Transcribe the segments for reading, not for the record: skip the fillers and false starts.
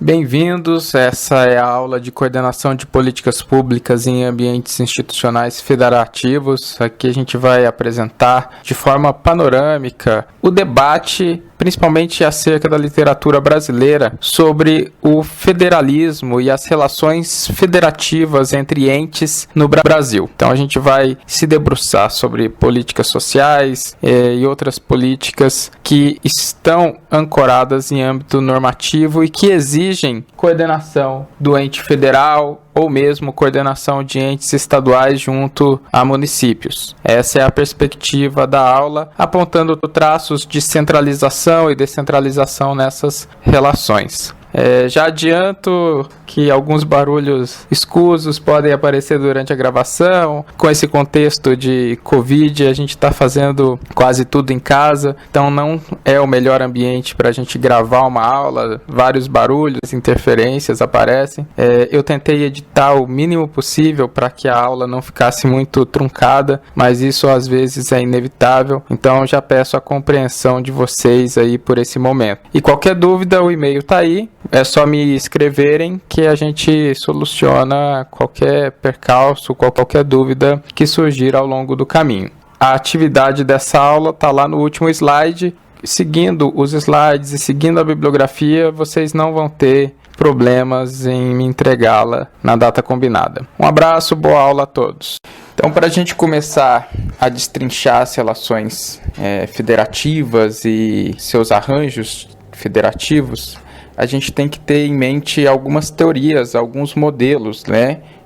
Bem-vindos, essa é a aula de coordenação de políticas públicas em ambientes institucionais federativos. Aqui a gente vai apresentar de forma panorâmica o debate, principalmente acerca da literatura brasileira, sobre o federalismo e as relações federativas entre entes no Brasil. Então a gente vai se debruçar sobre políticas sociais e outras políticas que estão ancoradas em âmbito normativo e que exigem coordenação do ente federal ou mesmo coordenação de entes estaduais junto a municípios. Essa é a perspectiva da aula, apontando traços de centralização e descentralização nessas relações. Já adianto que alguns barulhos escusos podem aparecer durante a gravação. Com esse contexto de Covid, a gente está fazendo quase tudo em casa, então não é o melhor ambiente para a gente gravar uma aula. Vários barulhos, interferências aparecem. Eu tentei editar o mínimo possível para que a aula não ficasse muito truncada, mas isso às vezes é inevitável, então já peço a compreensão de vocês aí por esse momento. E qualquer dúvida, o e-mail está aí. É só me escreverem que a gente soluciona qualquer percalço, qualquer dúvida que surgir ao longo do caminho. A atividade dessa aula está lá no último slide. Seguindo os slides e seguindo a bibliografia, vocês não vão ter problemas em me entregá-la na data combinada. Um abraço, boa aula a todos. Então, para a gente começar a destrinchar as relações federativas e seus arranjos federativos, a gente tem que ter em mente algumas teorias, alguns modelos,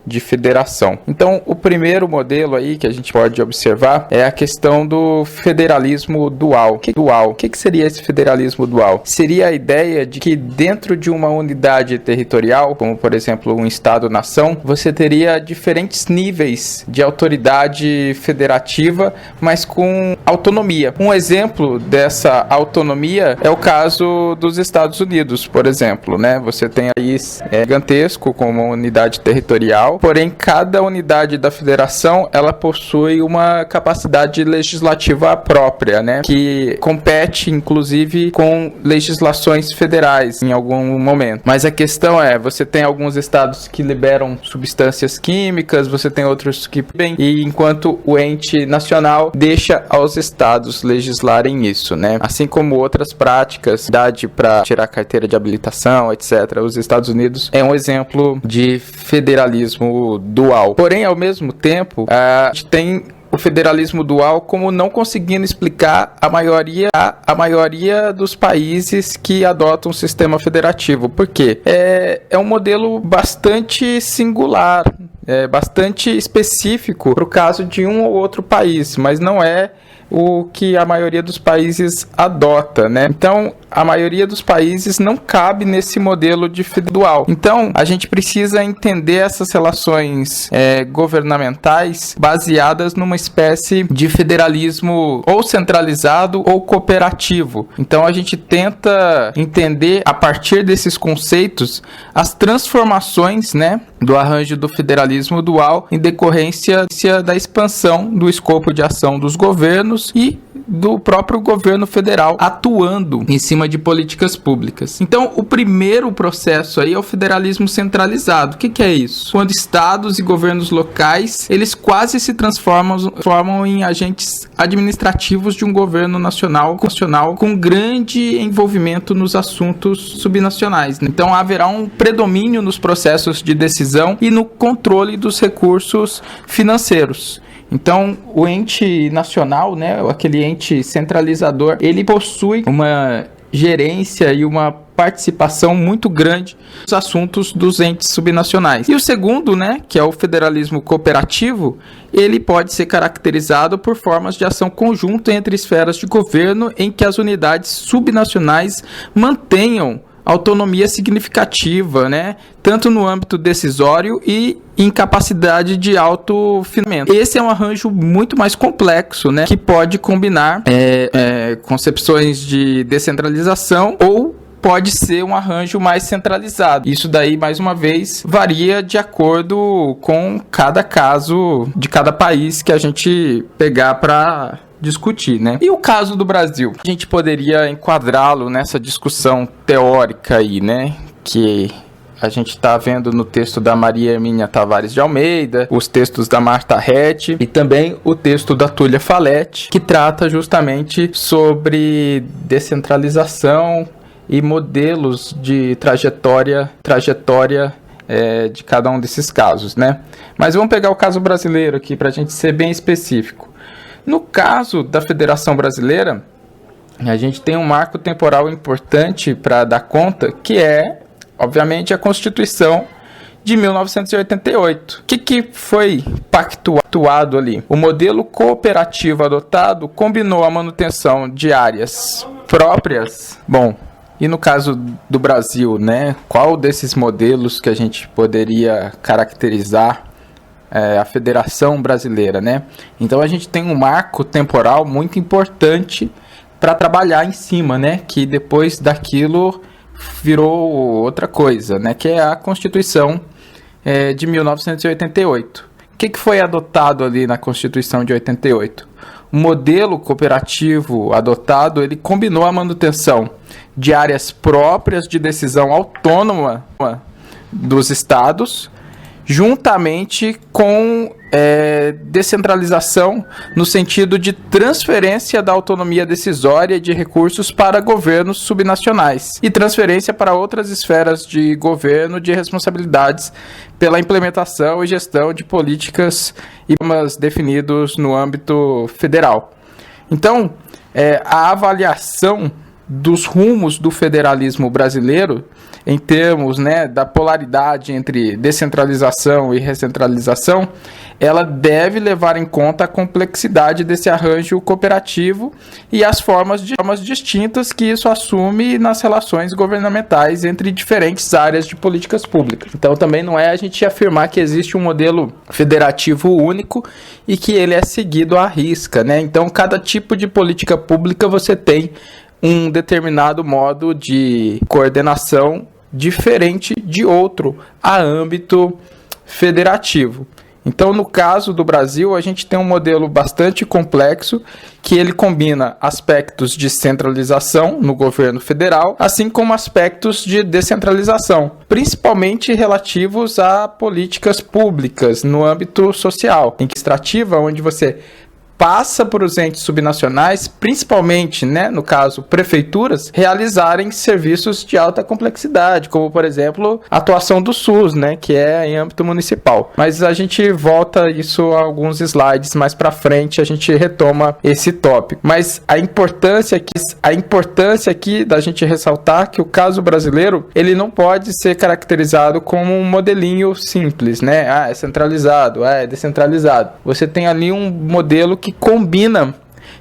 de federação. Então, o primeiro modelo aí que a gente pode observar é a questão do federalismo dual. O que seria esse federalismo dual? Seria a ideia de que dentro de uma unidade territorial, como por exemplo um estado-nação, você teria diferentes níveis de autoridade federativa, mas com autonomia. Um exemplo dessa autonomia é o caso dos Estados Unidos, por exemplo, Você tem aí gigantesco como unidade territorial, porém cada unidade da federação ela possui uma capacidade legislativa própria, que compete inclusive com legislações federais em algum momento. Mas a questão é, você tem alguns estados que liberam substâncias químicas, você tem outros que bem, e enquanto o ente nacional deixa aos estados legislarem isso, Assim como outras práticas, idade para tirar carteira de habilitação, etc. Os Estados Unidos é um exemplo de federalismo dual. Porém, ao mesmo tempo, a gente tem o federalismo dual como não conseguindo explicar a maioria dos países que adotam um sistema federativo. Por quê? É um modelo bastante singular, bastante específico para o caso de um ou outro país, mas não é o que a maioria dos países adota, Então, a maioria dos países não cabe nesse modelo de dual. Então, a gente precisa entender essas relações governamentais baseadas numa espécie de federalismo ou centralizado ou cooperativo. Então, a gente tenta entender, a partir desses conceitos, as transformações, do arranjo do federalismo dual em decorrência da expansão do escopo de ação dos governos e do próprio governo federal atuando em cima de políticas públicas. Então, o primeiro processo aí é o federalismo centralizado. O que é isso? Quando estados e governos locais, eles quase se transformam em agentes administrativos de um governo nacional com grande envolvimento nos assuntos subnacionais. Então, haverá um predomínio nos processos de decisão e no controle dos recursos financeiros. Então, o ente nacional, aquele ente centralizador, ele possui uma gerência e uma participação muito grande nos assuntos dos entes subnacionais. E o segundo, que é o federalismo cooperativo, ele pode ser caracterizado por formas de ação conjunta entre esferas de governo em que as unidades subnacionais mantenham autonomia significativa, tanto no âmbito decisório e incapacidade de autofinanciamento. Esse é um arranjo muito mais complexo, que pode combinar concepções de descentralização ou pode ser um arranjo mais centralizado. Isso daí, mais uma vez, varia de acordo com cada caso de cada país que a gente pegar para discutir, né? E o caso do Brasil? A gente poderia enquadrá-lo nessa discussão teórica aí, né? que a gente está vendo no texto da Maria Hermínia Tavares de Almeida, os textos da Marta Rett e também o texto da Túlia Faletti, que trata justamente sobre descentralização e modelos de trajetória de cada um desses casos, né? Mas vamos pegar o caso brasileiro aqui para a gente ser bem específico. No caso da Federação Brasileira, a gente tem um marco temporal importante para dar conta, que é, obviamente, a Constituição de 1988. O que foi pactuado ali? O modelo cooperativo adotado combinou a manutenção de áreas próprias. Bom, e no caso do Brasil, né? Qual desses modelos que a gente poderia caracterizar a Federação Brasileira, né? Então a gente tem um marco temporal muito importante para trabalhar em cima, né? Que depois daquilo virou outra coisa, né? Que é a Constituição de 1988. O que foi adotado ali na Constituição de 88? O modelo cooperativo adotado, ele combinou a manutenção de áreas próprias de decisão autônoma dos estados, juntamente com descentralização no sentido de transferência da autonomia decisória de recursos para governos subnacionais e transferência para outras esferas de governo de responsabilidades pela implementação e gestão de políticas e programas definidos no âmbito federal. Então, a avaliação dos rumos do federalismo brasileiro, em termos, né, da polaridade entre descentralização e recentralização, ela deve levar em conta a complexidade desse arranjo cooperativo e as formas distintas que isso assume nas relações governamentais entre diferentes áreas de políticas públicas. Então também não é a gente afirmar que existe um modelo federativo único e que ele é seguido à risca, né? Então cada tipo de política pública você tem um determinado modo de coordenação diferente de outro a âmbito federativo. Então, no caso do Brasil, a gente tem um modelo bastante complexo que ele combina aspectos de centralização no governo federal, assim como aspectos de descentralização, principalmente relativos a políticas públicas no âmbito social, administrativa, onde você passa por os entes subnacionais, principalmente, né, no caso, prefeituras, realizarem serviços de alta complexidade, como, por exemplo, a atuação do SUS, né, que é em âmbito municipal. Mas a gente volta isso a alguns slides mais para frente, a gente retoma esse tópico. Mas a importância aqui da gente ressaltar que o caso brasileiro, ele não pode ser caracterizado como um modelinho simples, né? É centralizado, é descentralizado. Você tem ali um modelo que combina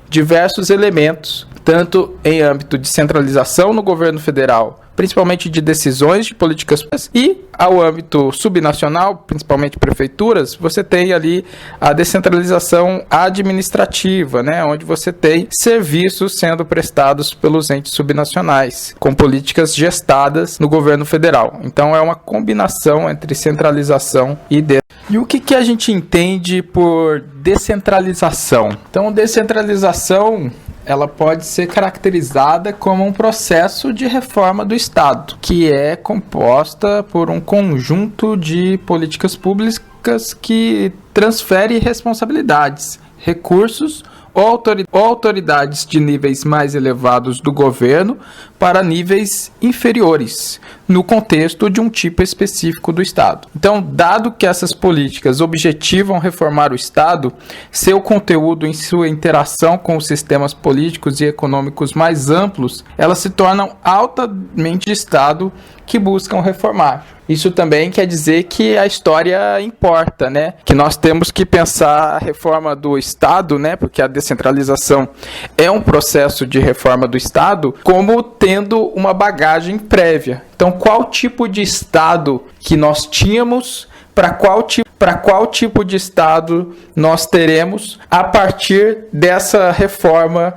diversos elementos, tanto em âmbito de centralização no governo federal, principalmente de decisões de políticas públicas, e ao âmbito subnacional, principalmente prefeituras, você tem ali a descentralização administrativa, né, onde você tem serviços sendo prestados pelos entes subnacionais, com políticas gestadas no governo federal. Então é uma combinação entre centralização e E o que a gente entende por descentralização? Então, descentralização, ela pode ser caracterizada como um processo de reforma do Estado, que é composta por um conjunto de políticas públicas que transfere responsabilidades, recursos ou autoridades de níveis mais elevados do governo para níveis inferiores, no contexto de um tipo específico do Estado. Então, dado que essas políticas objetivam reformar o Estado, seu conteúdo em sua interação com os sistemas políticos e econômicos mais amplos, elas se tornam altamente de Estado que buscam reformar. Isso também quer dizer que a história importa, né? Que nós temos que pensar a reforma do Estado, né? Porque a descentralização é um processo de reforma do Estado, como tendo uma bagagem prévia. Então, qual tipo de Estado que nós tínhamos, para qual tipo de Estado nós teremos a partir dessa reforma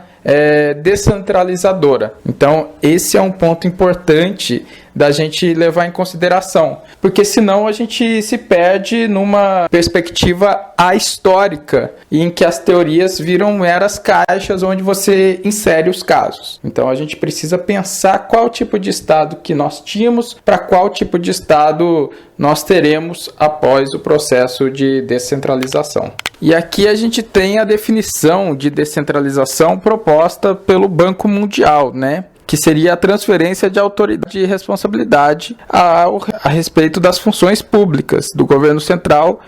descentralizadora. Então, esse é um ponto importante da gente levar em consideração, porque senão a gente se perde numa perspectiva ahistórica, em que as teorias viram meras caixas onde você insere os casos. Então a gente precisa pensar qual tipo de Estado que nós tínhamos, para qual tipo de Estado nós teremos após o processo de descentralização. E aqui a gente tem a definição de descentralização proposta pelo Banco Mundial, né? Que seria a transferência de autoridade e responsabilidade a respeito das funções públicas do governo central,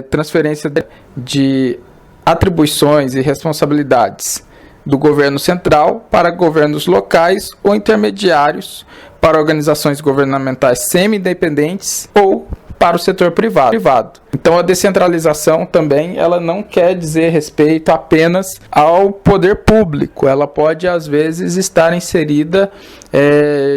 transferência de atribuições e responsabilidades do governo central para governos locais ou intermediários, para organizações governamentais semi-independentes ou para o setor privado. Então a descentralização também, ela não quer dizer respeito apenas ao poder público, ela pode às vezes estar inserida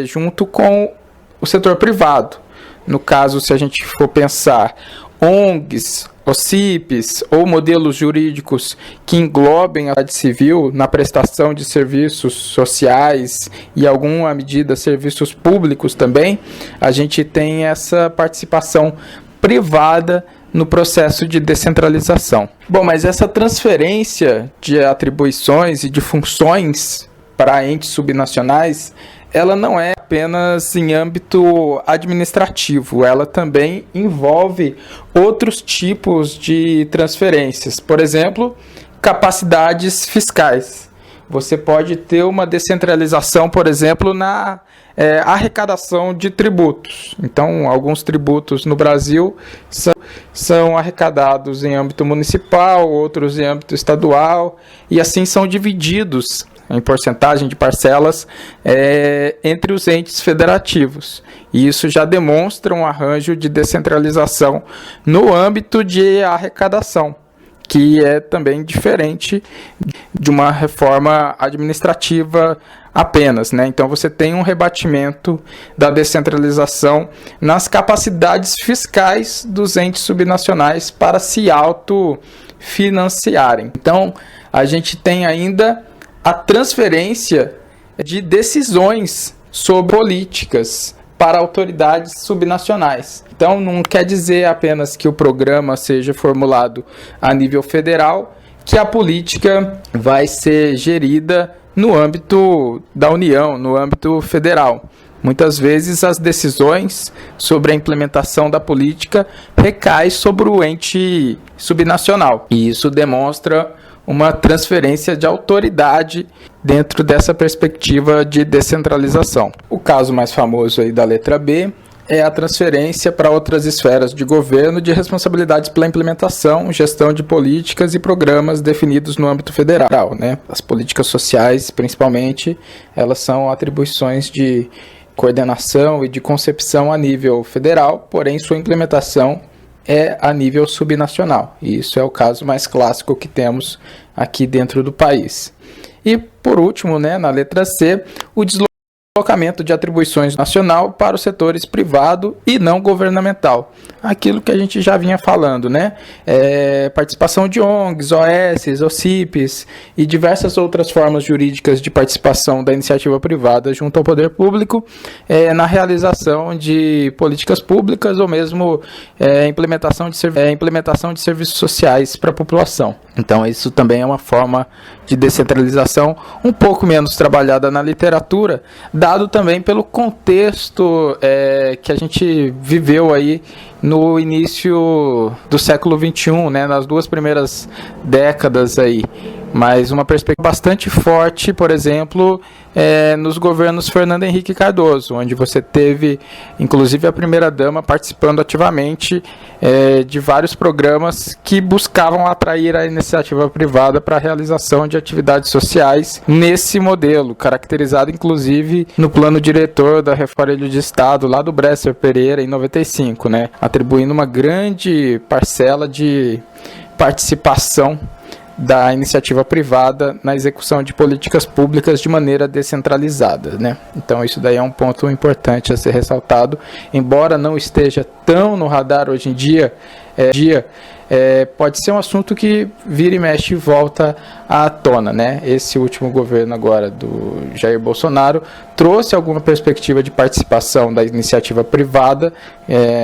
junto com o setor privado. No caso, se a gente for pensar ONGs, OCIPs ou modelos jurídicos que englobem a sociedade civil na prestação de serviços sociais e, em alguma medida, serviços públicos também, a gente tem essa participação privada no processo de descentralização. Bom, mas essa transferência de atribuições e de funções para entes subnacionais, ela não é apenas em âmbito administrativo, ela também envolve outros tipos de transferências. Por exemplo, capacidades fiscais. Você pode ter uma descentralização, por exemplo, na arrecadação de tributos. Então, alguns tributos no Brasil são arrecadados em âmbito municipal, outros em âmbito estadual, e assim são divididos em porcentagem de parcelas entre os entes federativos. E isso já demonstra um arranjo de descentralização no âmbito de arrecadação, que é também diferente de uma reforma administrativa apenas, né? Então você tem um rebatimento da descentralização nas capacidades fiscais dos entes subnacionais para se autofinanciarem. Então a gente tem ainda a transferência de decisões sobre políticas para autoridades subnacionais. Então, não quer dizer apenas que o programa seja formulado a nível federal, que a política vai ser gerida no âmbito da União, no âmbito federal. Muitas vezes as decisões sobre a implementação da política recaem sobre o ente subnacional. E isso demonstra uma transferência de autoridade dentro dessa perspectiva de descentralização. O caso mais famoso aí da letra B é a transferência para outras esferas de governo de responsabilidades pela implementação, gestão de políticas e programas definidos no âmbito federal, né? As políticas sociais, principalmente, elas são atribuições de coordenação e de concepção a nível federal, porém sua implementação é a nível subnacional. E isso é o caso mais clássico que temos aqui dentro do país. E, por último, né, na letra C, o deslocamento de atribuições nacional para os setores privado e não governamental. Aquilo que a gente já vinha falando, né? Participação de ONGs, OS, OCIPs e diversas outras formas jurídicas de participação da iniciativa privada junto ao poder público na realização de políticas públicas ou mesmo implementação de serviços sociais para a população. Então, isso também é uma forma de descentralização um pouco menos trabalhada na literatura, dado também pelo contexto que a gente viveu aí no início do século XXI, né, nas duas primeiras décadas aí. Mas uma perspectiva bastante forte, por exemplo, nos governos Fernando Henrique Cardoso, onde você teve, inclusive, a primeira-dama participando ativamente de vários programas que buscavam atrair a iniciativa privada para a realização de atividades sociais nesse modelo, caracterizado, inclusive, no plano diretor da Reforma de Estado, lá do Bresser Pereira, em 95, né, atribuindo uma grande parcela de participação da iniciativa privada na execução de políticas públicas de maneira descentralizada, né? Então isso daí é um ponto importante a ser ressaltado, embora não esteja tão no radar hoje em dia, pode ser um assunto que vira e mexe e volta à tona, né? Esse último governo agora do Jair Bolsonaro trouxe alguma perspectiva de participação da iniciativa privada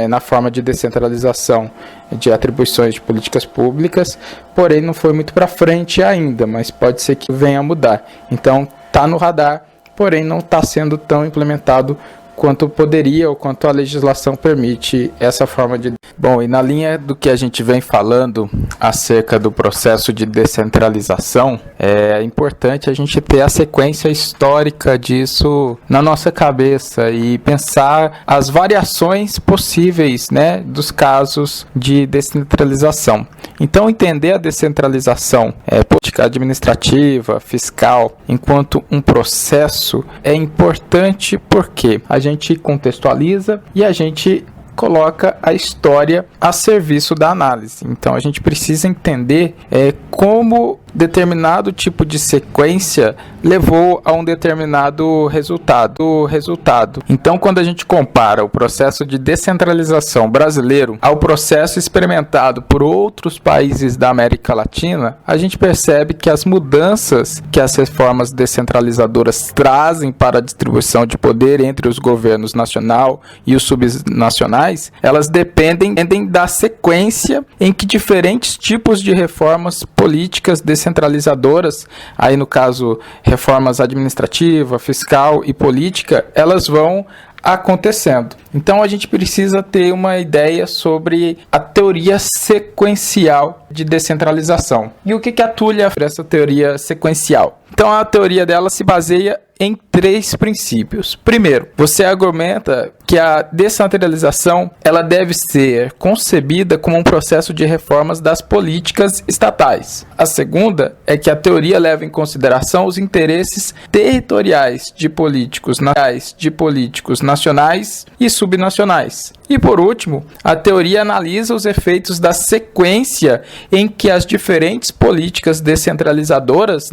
na forma de descentralização de atribuições de políticas públicas, porém não foi muito para frente ainda, mas pode ser que venha a mudar. Então está no radar, porém não está sendo tão implementado quanto poderia ou quanto a legislação permite essa forma de... Bom, e na linha do que a gente vem falando acerca do processo de descentralização, é importante a gente ter a sequência histórica disso na nossa cabeça e pensar as variações possíveis, né, dos casos de descentralização. Então, entender a descentralização política, administrativa, fiscal, enquanto um processo é importante porque a gente contextualiza e a gente coloca a história a serviço da análise. Então a gente precisa entender como determinado tipo de sequência levou a um determinado resultado. Então, quando a gente compara o processo de descentralização brasileiro ao processo experimentado por outros países da América Latina, a gente percebe que as mudanças que as reformas descentralizadoras trazem para a distribuição de poder entre os governos nacional e os subnacionais, elas dependem da sequência em que diferentes tipos de reformas políticas descentralizadoras, aí no caso reformas administrativa, fiscal e política, elas vão acontecendo. Então a gente precisa ter uma ideia sobre a teoria sequencial de descentralização. E o que a Tullia faz essa teoria sequencial? Então a teoria dela se baseia em 3 princípios. Primeiro, você argumenta que a descentralização ela deve ser concebida como um processo de reformas das políticas estatais. A segunda é que a teoria leva em consideração os interesses territoriais de políticos nacionais e subnacionais. E por último, a teoria analisa os efeitos da sequência em que as diferentes políticas descentralizadoras,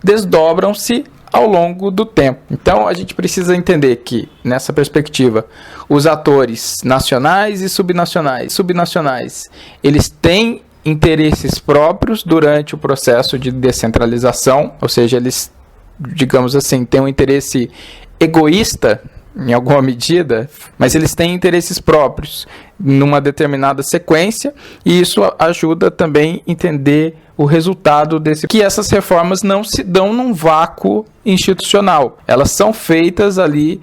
desdobram-se ao longo do tempo. Então a gente precisa entender que, nessa perspectiva, os atores nacionais e subnacionais, eles têm interesses próprios durante o processo de descentralização, ou seja, eles, digamos assim, têm um interesse egoísta em alguma medida, mas eles têm interesses próprios numa determinada sequência, e isso ajuda também a entender o resultado que essas reformas não se dão num vácuo institucional. Elas são feitas ali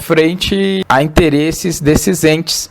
frente a interesses desses entes,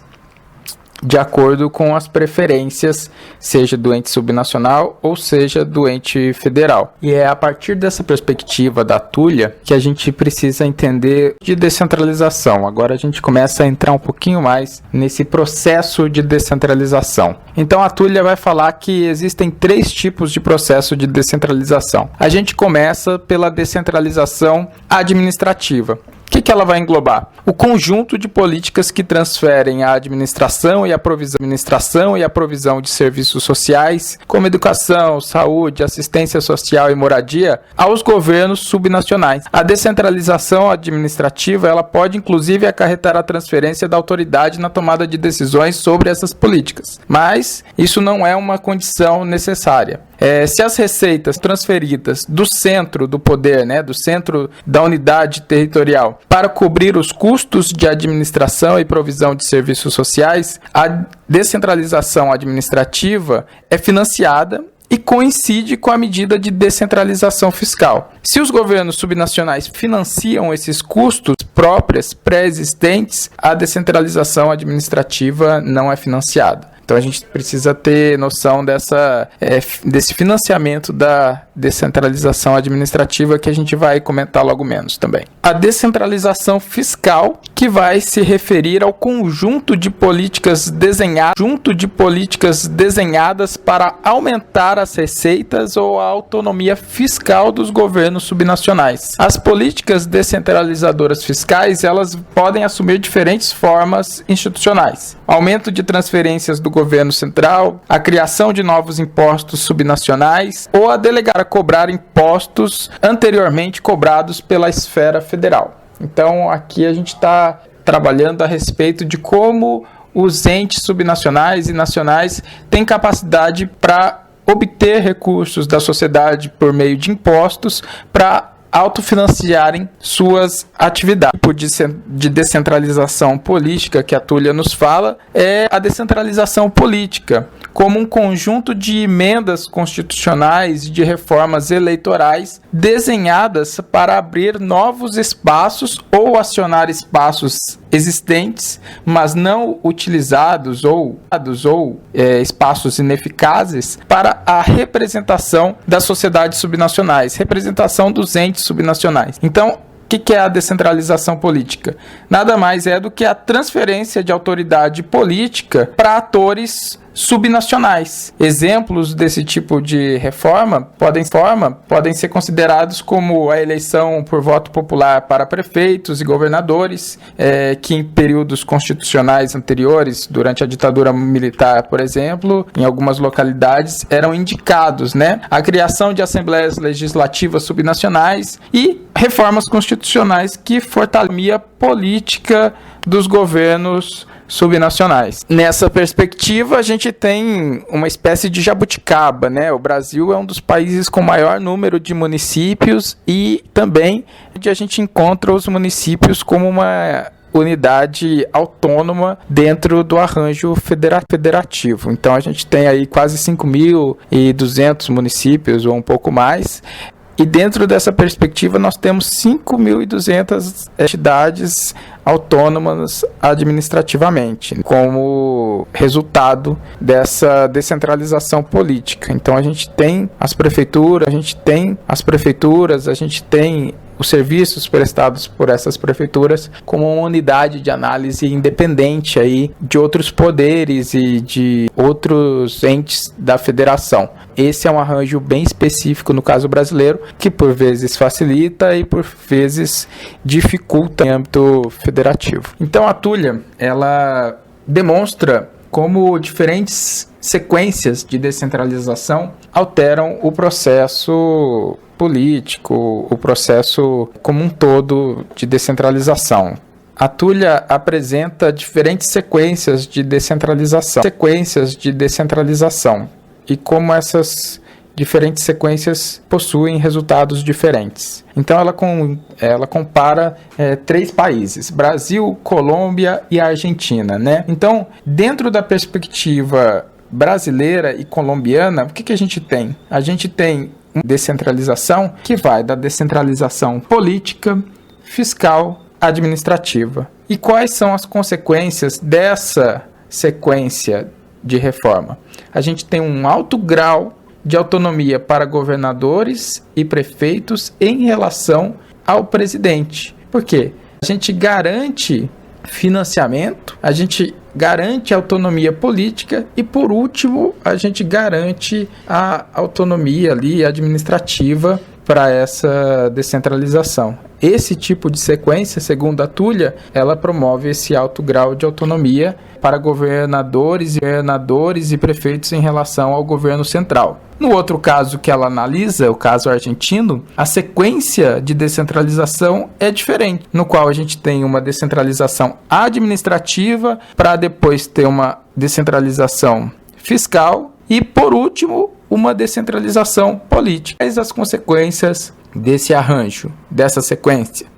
de acordo com as preferências, seja do ente subnacional ou seja do ente federal. E é a partir dessa perspectiva da Tullia que a gente precisa entender de descentralização. Agora a gente começa a entrar um pouquinho mais nesse processo de descentralização. Então a Tullia vai falar que existem 3 tipos de processo de descentralização. A gente começa pela descentralização administrativa. O que ela vai englobar? O conjunto de políticas que transferem a administração e a provisão de serviços sociais, como educação, saúde, assistência social e moradia, aos governos subnacionais. A descentralização administrativa ela pode inclusive acarretar a transferência da autoridade na tomada de decisões sobre essas políticas, mas isso não é uma condição necessária. Se as receitas transferidas do centro do poder, do centro da unidade territorial, para cobrir os custos de administração e provisão de serviços sociais, a descentralização administrativa é financiada e coincide com a medida de descentralização fiscal. Se os governos subnacionais financiam esses custos próprios pré-existentes, a descentralização administrativa não é financiada. Então a gente precisa ter noção desse financiamento da descentralização administrativa que a gente vai comentar logo menos também. A descentralização fiscal, que vai se referir ao conjunto de políticas desenhadas para aumentar as receitas ou a autonomia fiscal dos governos subnacionais. As políticas descentralizadoras fiscais, elas podem assumir diferentes formas institucionais. Aumento de transferências do governo central, a criação de novos impostos subnacionais ou a delegar a cobrar impostos anteriormente cobrados pela esfera federal. Então aqui a gente está trabalhando a respeito de como os entes subnacionais e nacionais têm capacidade para obter recursos da sociedade por meio de impostos para autofinanciarem suas atividades. O tipo de descentralização política que a Túlia nos fala é a descentralização política, como um conjunto de emendas constitucionais e de reformas eleitorais desenhadas para abrir novos espaços ou acionar espaços existentes, mas não utilizados ou espaços ineficazes para a representação das sociedades subnacionais, representação dos entes subnacionais. Então, o que é a descentralização política? Nada mais é do que a transferência de autoridade política para atores subnacionais. Exemplos desse tipo de reforma podem ser considerados como a eleição por voto popular para prefeitos e governadores, que em períodos constitucionais anteriores, durante a ditadura militar, por exemplo, em algumas localidades, eram indicados, né? A criação de assembleias legislativas subnacionais e reformas constitucionais que fortalecem a política dos governos subnacionais. Nessa perspectiva, a gente tem uma espécie de jabuticaba, né? O Brasil é um dos países com maior número de municípios e também a gente encontra os municípios como uma unidade autônoma dentro do arranjo federativo. Então, a gente tem aí quase 5.200 municípios ou um pouco mais. E dentro dessa perspectiva, nós temos 5.200 entidades autônomas administrativamente, como resultado dessa descentralização política. Então, a gente tem as prefeituras, a gente tem os serviços prestados por essas prefeituras como uma unidade de análise independente aí de outros poderes e de outros entes da federação. Esse é um arranjo bem específico no caso brasileiro, que por vezes facilita e por vezes dificulta em âmbito federativo. Então a Túlia, ela demonstra como diferentes sequências de descentralização alteram o processo político, o processo como um todo de descentralização. A Túlia apresenta diferentes sequências de descentralização e como essas diferentes sequências possuem resultados diferentes. Então ela compara 3 países, Brasil, Colômbia e Argentina, né? Então, dentro da perspectiva brasileira e colombiana, o que a gente tem? A gente tem uma descentralização que vai da descentralização política, fiscal, administrativa. E quais são as consequências dessa sequência de reforma? A gente tem um alto grau de autonomia para governadores e prefeitos em relação ao presidente. Por quê? A gente garante financiamento, a gente garante autonomia política e, por último, a gente garante a autonomia ali administrativa para essa descentralização. Esse tipo de sequência, segundo a Túlia, ela promove esse alto grau de autonomia para governadores e prefeitos em relação ao governo central. No outro caso que ela analisa, o caso argentino, a sequência de descentralização é diferente, no qual a gente tem uma descentralização administrativa para depois ter uma descentralização fiscal e, por último, uma descentralização política. Quais as consequências desse arranjo, dessa sequência?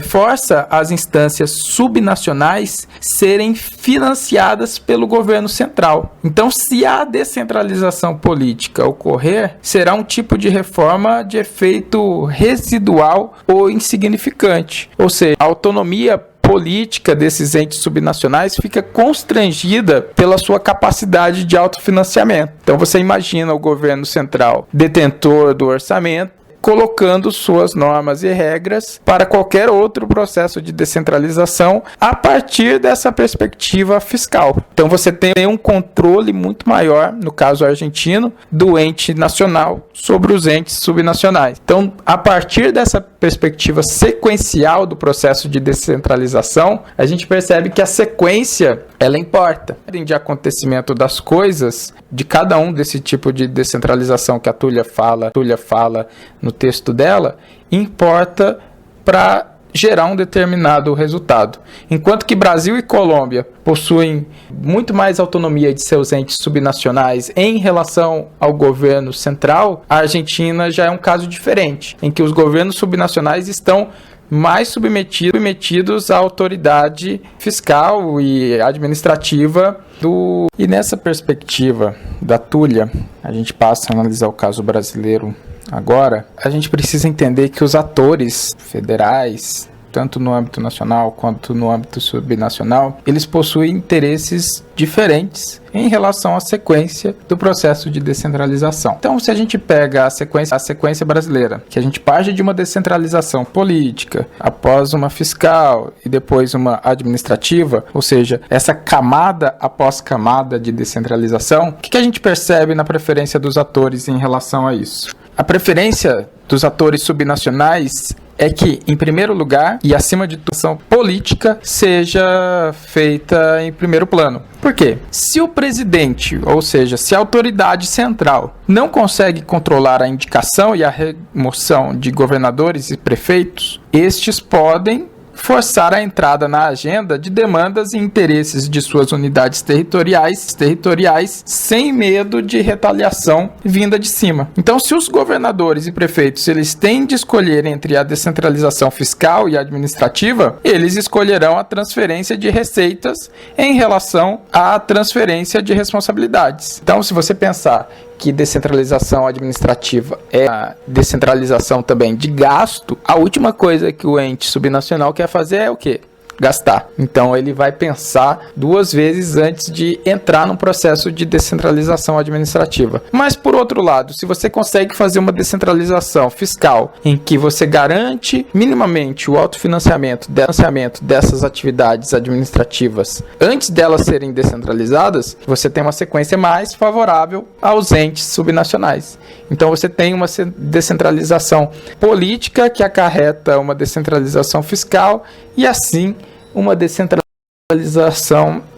Força as instâncias subnacionais serem financiadas pelo governo central. Então, se a descentralização política ocorrer, será um tipo de reforma de efeito residual ou insignificante. Ou seja, a autonomia política desses entes subnacionais fica constrangida pela sua capacidade de autofinanciamento. Então você imagina o governo central, detentor do orçamento, colocando suas normas e regras para qualquer outro processo de descentralização a partir dessa perspectiva fiscal. Então você tem um controle muito maior, no caso argentino, do ente nacional sobre os entes subnacionais. Então, a partir dessa perspectiva sequencial do processo de descentralização, a gente percebe que a sequência, ela importa. De acontecimento das coisas, de cada um desse tipo de descentralização que a Túlia fala no texto dela, importa para gerar um determinado resultado. Enquanto que Brasil e Colômbia possuem muito mais autonomia de seus entes subnacionais em relação ao governo central, a Argentina já é um caso diferente, em que os governos subnacionais estão mais submetidos à autoridade fiscal e administrativa do... E nessa perspectiva da Tulha, a gente passa a analisar o caso brasileiro agora. A gente precisa entender que os atores federais, tanto no âmbito nacional quanto no âmbito subnacional, eles possuem interesses diferentes em relação à sequência do processo de descentralização. Então, se a gente pega a sequência brasileira, que a gente parte de uma descentralização política, após uma fiscal e depois uma administrativa, ou seja, essa camada após camada de descentralização, o que a gente percebe na preferência dos atores em relação a isso? A preferência dos atores subnacionais é que, em primeiro lugar, e acima de tudo, a ação política seja feita em primeiro plano. Por quê? Se o presidente, ou seja, se a autoridade central não consegue controlar a indicação e a remoção de governadores e prefeitos, estes podem forçar a entrada na agenda de demandas e interesses de suas unidades territoriais sem medo de retaliação vinda de cima. Então, se os governadores e prefeitos eles têm de escolher entre a descentralização fiscal e administrativa, eles escolherão a transferência de receitas em relação à transferência de responsabilidades. Então, se você pensar que descentralização administrativa é a descentralização também de gasto, a última coisa que o ente subnacional quer fazer é o quê? Gastar. Então ele vai pensar duas vezes antes de entrar num processo de descentralização administrativa. Mas por outro lado, se você consegue fazer uma descentralização fiscal em que você garante minimamente o autofinanciamento dessas atividades administrativas antes delas serem descentralizadas, você tem uma sequência mais favorável aos entes subnacionais. Então você tem uma descentralização política que acarreta uma descentralização fiscal e assim uma descentralização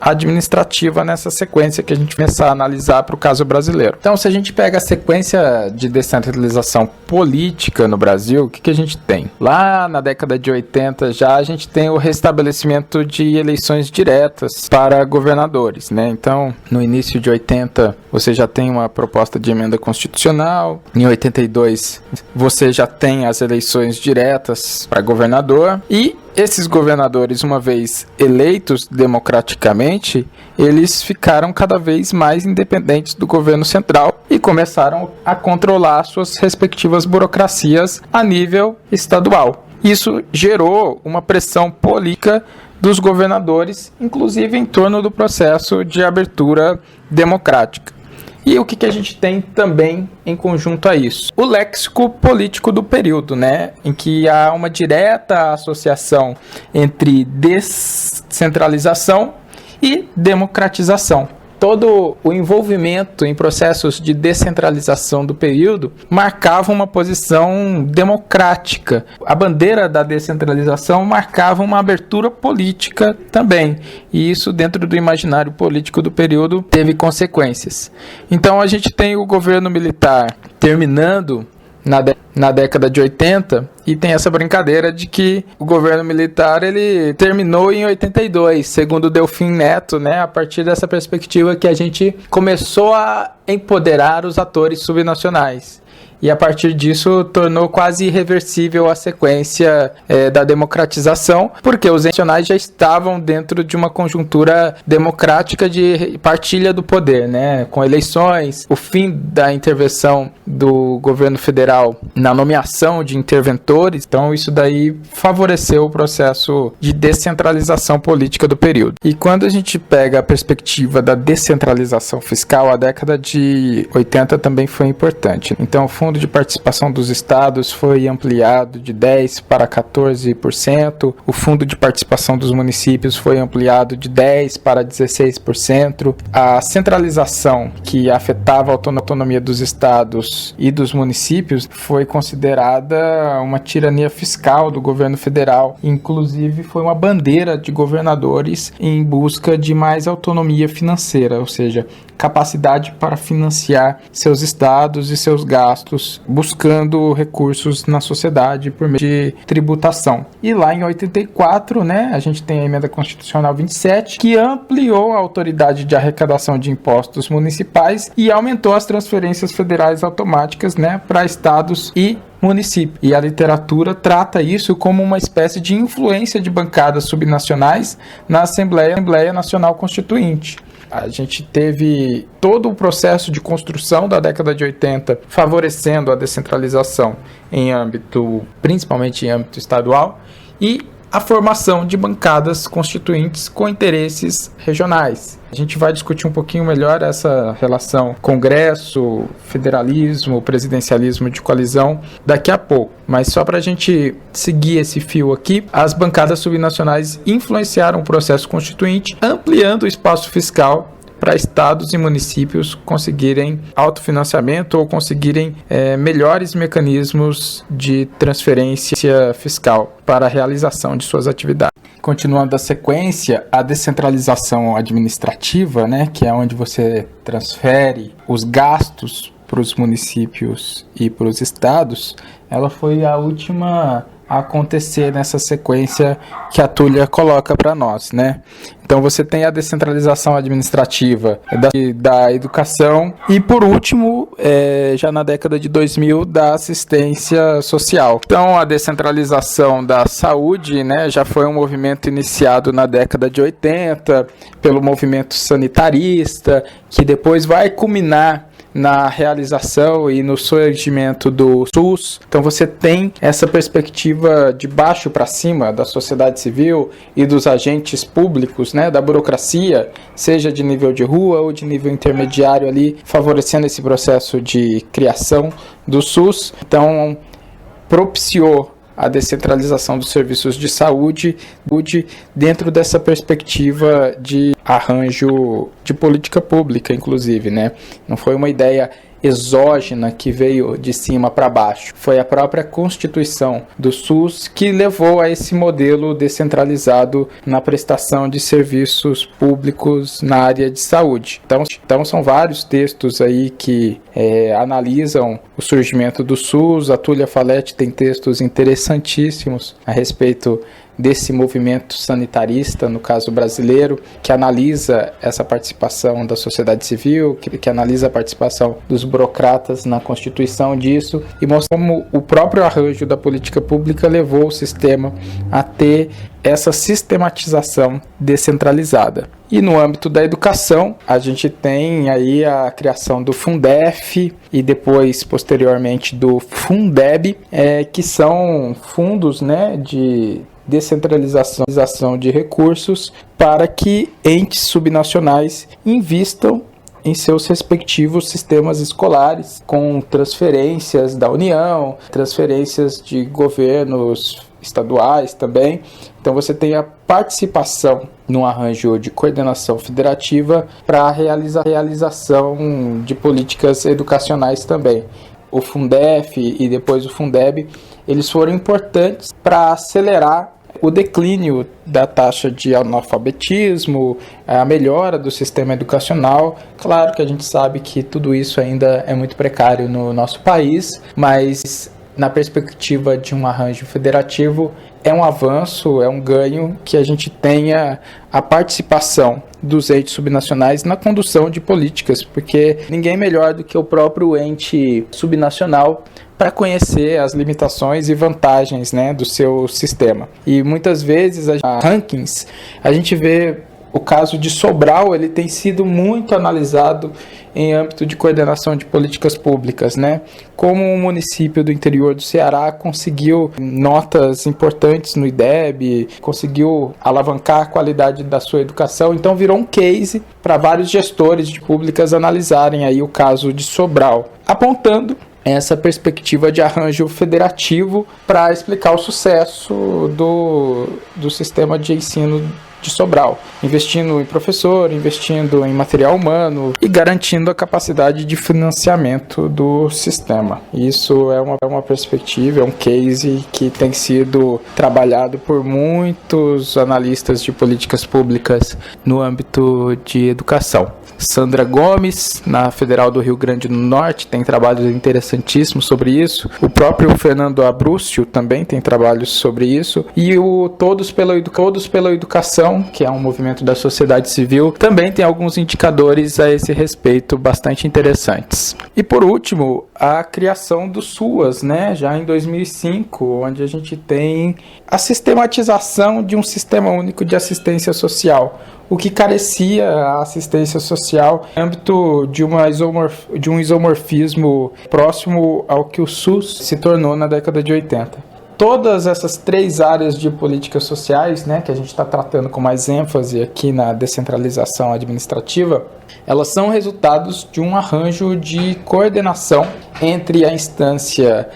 administrativa nessa sequência que a gente começar a analisar para o caso brasileiro. Então, se a gente pega a sequência de descentralização política no Brasil, o que a gente tem? Lá na década de 80 já a gente tem o restabelecimento de eleições diretas para governadores, né? Então, no início de 80 você já tem uma proposta de emenda constitucional, em 82 você já tem as eleições diretas para governador e esses governadores, uma vez eleitos democraticamente, eles ficaram cada vez mais independentes do governo central e começaram a controlar suas respectivas burocracias a nível estadual. Isso gerou uma pressão política dos governadores, inclusive em torno do processo de abertura democrática. E o que a gente tem também em conjunto a isso? O léxico político do período, né? Em que há uma direta associação entre descentralização e democratização. Todo o envolvimento em processos de descentralização do período marcava uma posição democrática. A bandeira da descentralização marcava uma abertura política também. E isso, dentro do imaginário político do período, teve consequências. Então, a gente tem o governo militar terminando na década de 80 e tem essa brincadeira de que o governo militar ele terminou em 82, segundo Delfim Neto, né? A partir dessa perspectiva que a gente começou a empoderar os atores subnacionais. E a partir disso tornou quase irreversível a sequência da democratização, porque os entes nacionais já estavam dentro de uma conjuntura democrática de partilha do poder, né? Com eleições, o fim da intervenção do governo federal na nomeação de interventores, então isso daí favoreceu o processo de descentralização política do período. E quando a gente pega a perspectiva da descentralização fiscal, a década de 80 também foi importante. Então o fundo de participação dos estados foi ampliado de 10% para 14%, o fundo de participação dos municípios foi ampliado de 10% para 16%, a centralização que afetava a autonomia dos estados e dos municípios foi considerada uma tirania fiscal do governo federal, inclusive foi uma bandeira de governadores em busca de mais autonomia financeira, ou seja, capacidade para financiar seus estados e seus gastos públicos, buscando recursos na sociedade por meio de tributação. E lá em 84, né, a gente tem a Emenda Constitucional 27, que ampliou a autoridade de arrecadação de impostos municipais e aumentou as transferências federais automáticas, né, para estados e município. E a literatura trata isso como uma espécie de influência de bancadas subnacionais na Assembleia Nacional Constituinte. A gente teve todo o processo de construção da década de 80 favorecendo a descentralização principalmente em âmbito estadual, e a formação de bancadas constituintes com interesses regionais. A gente vai discutir um pouquinho melhor essa relação Congresso, federalismo, presidencialismo de coalizão daqui a pouco. Mas só para a gente seguir esse fio aqui, as bancadas subnacionais influenciaram o processo constituinte, ampliando o espaço fiscal para estados e municípios conseguirem autofinanciamento ou conseguirem melhores mecanismos de transferência fiscal para a realização de suas atividades. Continuando a sequência, a descentralização administrativa, né, que é onde você transfere os gastos para os municípios e para os estados, ela foi a última a acontecer nessa sequência que a Túlia coloca para nós, né? Então você tem a descentralização administrativa da educação e, por último, já na década de 2000, da assistência social. Então a descentralização da saúde, né, já foi um movimento iniciado na década de 80 pelo movimento sanitarista, que depois vai culminar na realização e no surgimento do SUS. Então você tem essa perspectiva de baixo para cima da sociedade civil e dos agentes públicos, né, da burocracia, seja de nível de rua ou de nível intermediário ali, favorecendo esse processo de criação do SUS. Então propiciou a descentralização dos serviços de saúde dentro dessa perspectiva de arranjo de política pública, inclusive, né? Não foi uma ideia exógena que veio de cima para baixo. Foi a própria Constituição do SUS que levou a esse modelo descentralizado na prestação de serviços públicos na área de saúde. Então são vários textos aí que analisam o surgimento do SUS. A Túlia Faletti tem textos interessantíssimos a respeito desse movimento sanitarista, no caso brasileiro, que analisa essa participação da sociedade civil, que analisa a participação dos burocratas na constituição disso, e mostra como o próprio arranjo da política pública levou o sistema a ter essa sistematização descentralizada. E no âmbito da educação, a gente tem aí a criação do Fundef e depois, posteriormente, do Fundeb, que são fundos, né, de descentralização de recursos para que entes subnacionais invistam em seus respectivos sistemas escolares, com transferências da União, transferências de governos estaduais também. Então você tem a participação no arranjo de coordenação federativa para a realização de políticas educacionais também. O Fundef e depois o Fundeb, eles foram importantes para acelerar o declínio da taxa de analfabetismo, a melhora do sistema educacional. Claro que a gente sabe que tudo isso ainda é muito precário no nosso país, mas na perspectiva de um arranjo federativo, é um avanço, é um ganho que a gente tenha a participação dos entes subnacionais na condução de políticas, porque ninguém melhor do que o próprio ente subnacional para conhecer as limitações e vantagens, né, do seu sistema. E muitas vezes, rankings, a gente vê o caso de Sobral, ele tem sido muito analisado em âmbito de coordenação de políticas públicas, né? Como um município do interior do Ceará conseguiu notas importantes no IDEB, conseguiu alavancar a qualidade da sua educação, então virou um case para vários gestores de públicas analisarem aí o caso de Sobral, apontando essa perspectiva de arranjo federativo para explicar o sucesso do sistema de ensino de Sobral, investindo em professor, investindo em material humano e garantindo a capacidade de financiamento do sistema. Isso é uma perspectiva, é um case que tem sido trabalhado por muitos analistas de políticas públicas no âmbito de educação. Sandra Gomes, na Federal do Rio Grande do Norte, tem trabalhos interessantíssimos sobre isso. O próprio Fernando Abrúcio também tem trabalhos sobre isso. E o Todos pela Educação, que é um movimento da sociedade civil, também tem alguns indicadores a esse respeito bastante interessantes. E por último, a criação do SUAS, né? Já em 2005, onde a gente tem a sistematização de um sistema único de assistência social, o que carecia a assistência social no âmbito de um isomorfismo próximo ao que o SUS se tornou na década de 80. Todas essas três áreas de políticas sociais, né, que a gente está tratando com mais ênfase aqui na descentralização administrativa, elas são resultados de um arranjo de coordenação entre a instância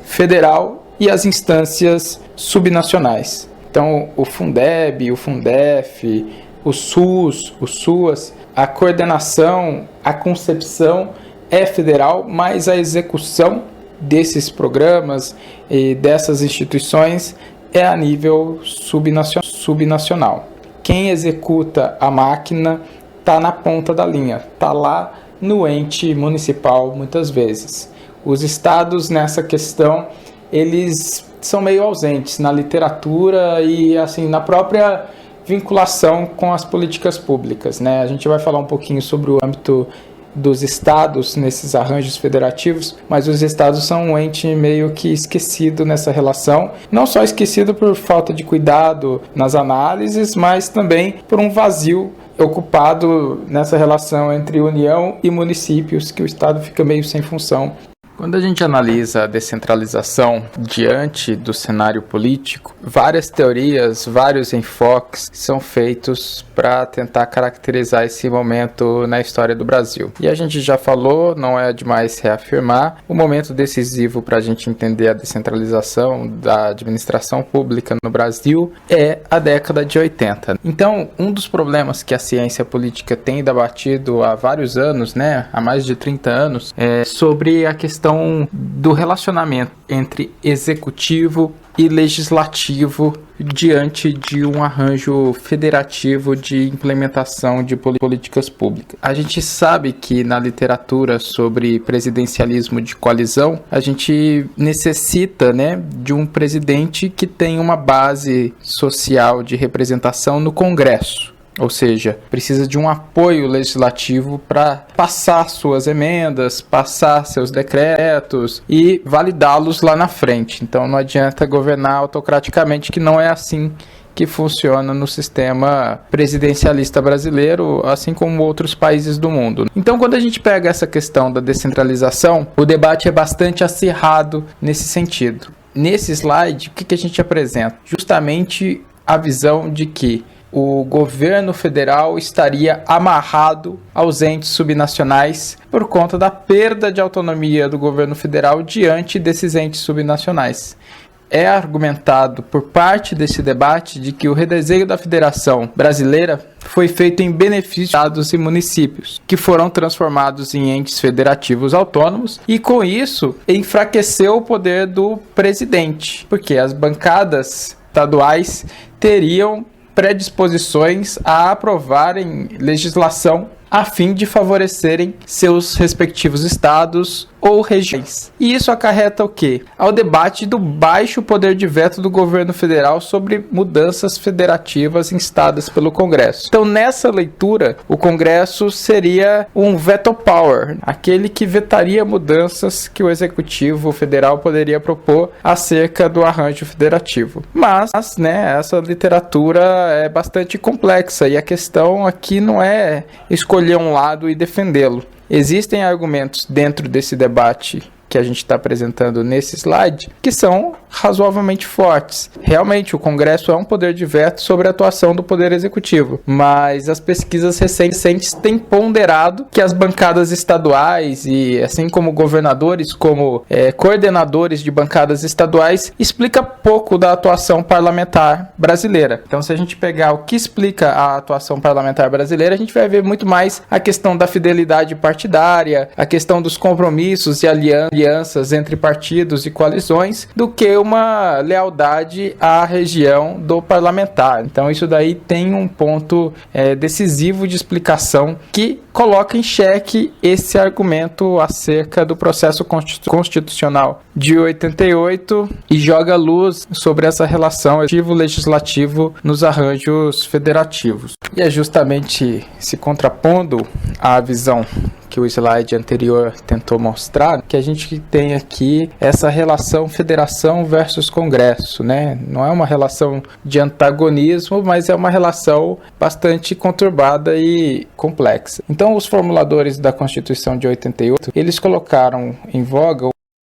federal e as instâncias subnacionais. Então, o Fundeb, o Fundef, o SUS, o SUAS, a coordenação, a concepção é federal, mas a execução desses programas e dessas instituições é a nível subnacional. Quem executa a máquina está na ponta da linha, está lá no ente municipal muitas vezes. Os estados nessa questão, eles são meio ausentes na literatura e assim na própria vinculação com as políticas públicas, né? A gente vai falar um pouquinho sobre o âmbito dos estados nesses arranjos federativos, mas os estados são um ente meio que esquecido nessa relação, não só esquecido por falta de cuidado nas análises, mas também por um vazio ocupado nessa relação entre União e municípios, que o estado fica meio sem função. Quando a gente analisa a descentralização diante do cenário político, várias teorias, vários enfoques são feitos para tentar caracterizar esse momento na história do Brasil. E a gente já falou, não é demais reafirmar, o momento decisivo para a gente entender a descentralização da administração pública no Brasil é a década de 80. Então, um dos problemas que a ciência política tem debatido há vários anos, né, há mais de 30 anos, é sobre a questão do relacionamento entre executivo e legislativo diante de um arranjo federativo de implementação de políticas públicas. A gente sabe que na literatura sobre presidencialismo de coalizão, a gente necessita, né, de um presidente que tenha uma base social de representação no Congresso. Ou seja, precisa de um apoio legislativo para passar suas emendas, passar seus decretos e validá-los lá na frente. Então não adianta governar autocraticamente, que não é assim que funciona no sistema presidencialista brasileiro, assim como outros países do mundo. Então, quando a gente pega essa questão da descentralização, o debate é bastante acirrado nesse sentido. Nesse slide, o que a gente apresenta? Justamente a visão de que o governo federal estaria amarrado aos entes subnacionais por conta da perda de autonomia do governo federal diante desses entes subnacionais. É argumentado por parte desse debate de que o redesenho da Federação Brasileira foi feito em benefício de estados e municípios, que foram transformados em entes federativos autônomos, e com isso enfraqueceu o poder do presidente, porque as bancadas estaduais teriam predisposições a aprovarem legislação a fim de favorecerem seus respectivos estados ou regiões. E isso acarreta o quê? Ao debate do baixo poder de veto do governo federal sobre mudanças federativas instadas pelo Congresso. Então, nessa leitura, o Congresso seria um veto power, aquele que vetaria mudanças que o Executivo Federal poderia propor acerca do arranjo federativo. Mas, né, essa literatura é bastante complexa e a questão aqui não é escolher um lado e defendê-lo. Existem argumentos dentro desse debate que a gente está apresentando nesse slide, que são razoavelmente fortes. Realmente, o Congresso é um poder de veto sobre a atuação do Poder Executivo, mas as pesquisas recentes têm ponderado que as bancadas estaduais e assim como governadores, como coordenadores de bancadas estaduais, explica pouco da atuação parlamentar brasileira. Então, se a gente pegar o que explica a atuação parlamentar brasileira, a gente vai ver muito mais a questão da fidelidade partidária, a questão dos compromissos e alianças entre partidos e coalizões, do que uma lealdade à região do parlamentar. Então, isso daí tem um ponto decisivo de explicação que coloca em xeque esse argumento acerca do processo constitucional de 88 e joga luz sobre essa relação legislativo nos arranjos federativos. E é justamente se contrapondo à visão que o slide anterior tentou mostrar, que a gente tem aqui essa relação federação versus Congresso, né? Não é uma relação de antagonismo, mas é uma relação bastante conturbada e complexa. Então, os formuladores da Constituição de 88, eles colocaram em voga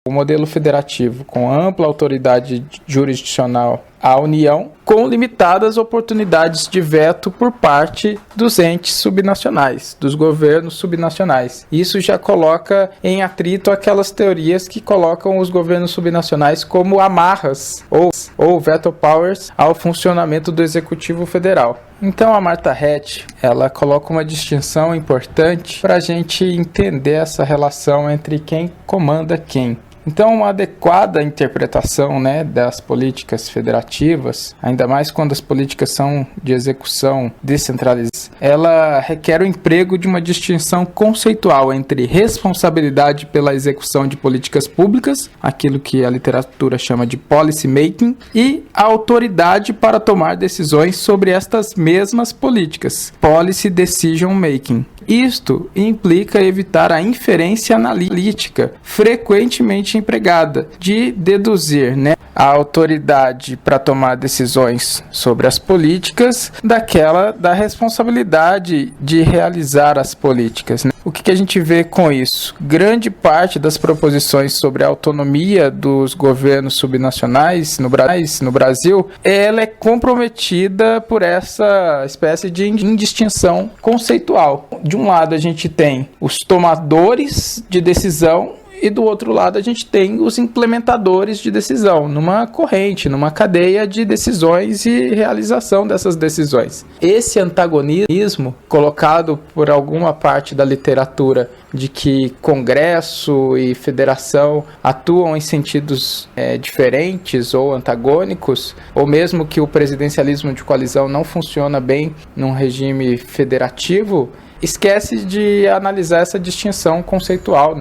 o modelo federativo com ampla autoridade jurisdicional à União, com limitadas oportunidades de veto por parte dos entes subnacionais, dos governos subnacionais. Isso já coloca em atrito aquelas teorias que colocam os governos subnacionais como amarras ou veto powers ao funcionamento do Executivo Federal. Então a Martha Hatch, ela coloca uma distinção importante para a gente entender essa relação entre quem comanda quem. Então, uma adequada interpretação, né, das políticas federativas, ainda mais quando as políticas são de execução descentralizada, ela requer o emprego de uma distinção conceitual entre responsabilidade pela execução de políticas públicas, aquilo que a literatura chama de policy making, e a autoridade para tomar decisões sobre estas mesmas políticas, policy decision making. Isto implica evitar a inferência analítica frequentemente empregada de deduzir, né, a autoridade para tomar decisões sobre as políticas daquela da responsabilidade de realizar as políticas, né? O que a gente vê com isso? Grande parte das proposições sobre a autonomia dos governos subnacionais no Brasil, ela é comprometida por essa espécie de indistinção conceitual. De um lado a gente tem os tomadores de decisão e do outro lado a gente tem os implementadores de decisão, numa corrente, numa cadeia de decisões e realização dessas decisões. Esse antagonismo colocado por alguma parte da literatura de que Congresso e Federação atuam em sentidos diferentes ou antagônicos, ou mesmo que o presidencialismo de coalizão não funciona bem num regime federativo, esquece de analisar essa distinção conceitual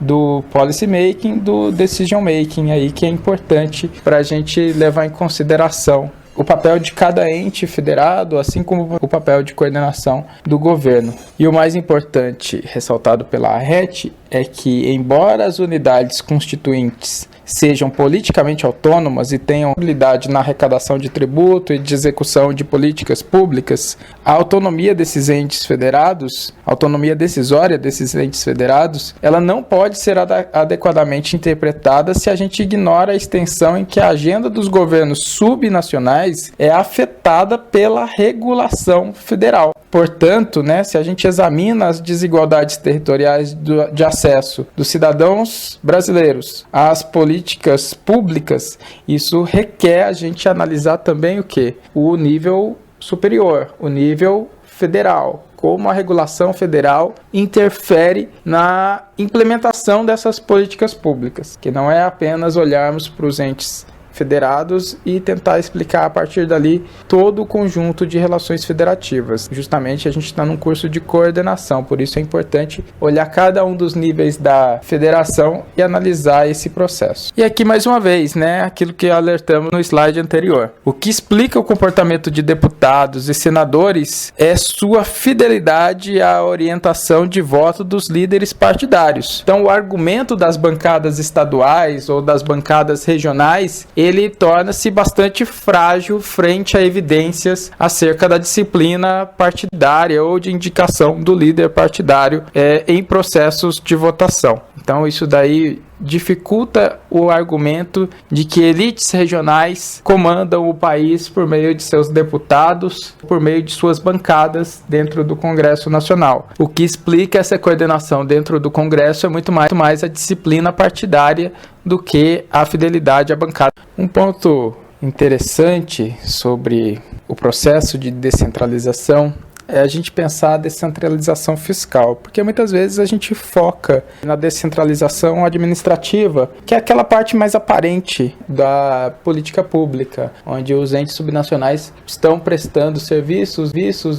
do policy making, do decision making aí, que é importante para a gente levar em consideração o papel de cada ente federado, assim como o papel de coordenação do governo. E o mais importante, ressaltado pela Hatch, é que, embora as unidades constituintes sejam politicamente autônomas e tenham habilidade na arrecadação de tributo e de execução de políticas públicas, a autonomia desses entes federados, a autonomia decisória desses entes federados, ela não pode ser adequadamente interpretada se a gente ignora a extensão em que a agenda dos governos subnacionais é afetada pela regulação federal. Portanto, né, se a gente examina as desigualdades territoriais de acesso dos cidadãos brasileiros às políticas públicas, isso requer a gente analisar também o quê? O nível superior, o nível federal, como a regulação federal interfere na implementação dessas políticas públicas, que não é apenas olharmos para os entes federados e tentar explicar a partir dali todo o conjunto de relações federativas. Justamente a gente está num curso de coordenação, por isso é importante olhar cada um dos níveis da federação e analisar esse processo. E aqui mais uma vez, né, aquilo que alertamos no slide anterior. O que explica o comportamento de deputados e senadores é sua fidelidade à orientação de voto dos líderes partidários. Então o argumento das bancadas estaduais ou das bancadas regionais, ele torna-se bastante frágil frente a evidências acerca da disciplina partidária ou de indicação do líder partidário em processos de votação. Então isso daí dificulta o argumento de que elites regionais comandam o país por meio de seus deputados, por meio de suas bancadas dentro do Congresso Nacional. O que explica essa coordenação dentro do Congresso é muito mais a disciplina partidária do que a fidelidade à bancada. Um ponto interessante sobre o processo de descentralização é a gente pensar a descentralização fiscal, porque muitas vezes a gente foca na descentralização administrativa, que é aquela parte mais aparente da política pública, onde os entes subnacionais estão prestando serviços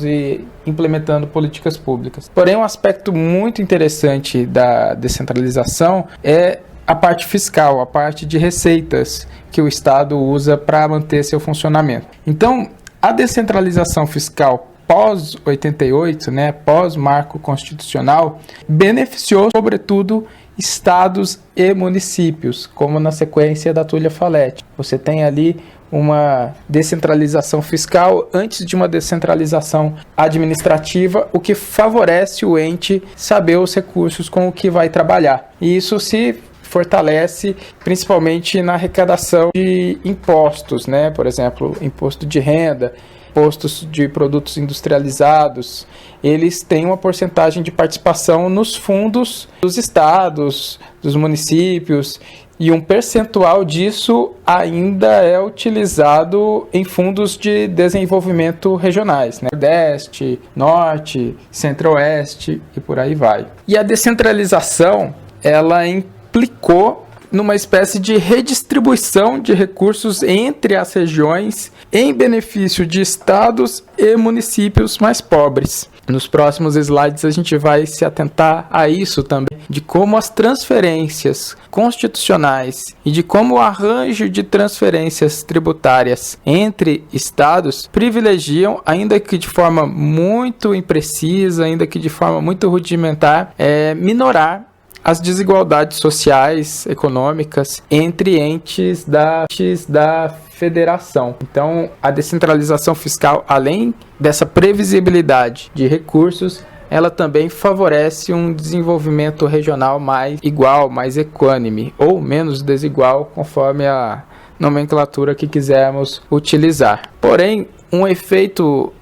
e implementando políticas públicas. Porém, um aspecto muito interessante da descentralização é a parte fiscal, a parte de receitas que o Estado usa para manter seu funcionamento. Então, a descentralização fiscal pós-88, pós-marco constitucional, beneficiou, sobretudo, estados e municípios, como na sequência da Tullia Faletti. Você tem ali uma descentralização fiscal antes de uma descentralização administrativa, o que favorece o ente saber os recursos com o que vai trabalhar. E isso se fortalece principalmente na arrecadação de impostos, por exemplo, imposto de renda, impostos de produtos industrializados. Eles têm uma porcentagem de participação nos fundos dos estados, dos municípios, e um percentual disso ainda é utilizado em fundos de desenvolvimento regionais, Nordeste, Norte, Centro-Oeste e por aí vai. E a descentralização, ela implicou numa espécie de redistribuição de recursos entre as regiões em benefício de estados e municípios mais pobres. Nos próximos slides a gente vai se atentar a isso também, de como as transferências constitucionais e de como o arranjo de transferências tributárias entre estados privilegiam, ainda que de forma muito imprecisa, ainda que de forma muito rudimentar, minorar as desigualdades sociais, econômicas, entre entes da federação. Então, a descentralização fiscal, além dessa previsibilidade de recursos, ela também favorece um desenvolvimento regional mais igual, mais equânime, ou menos desigual, conforme a nomenclatura que quisermos utilizar. Porém, um efeito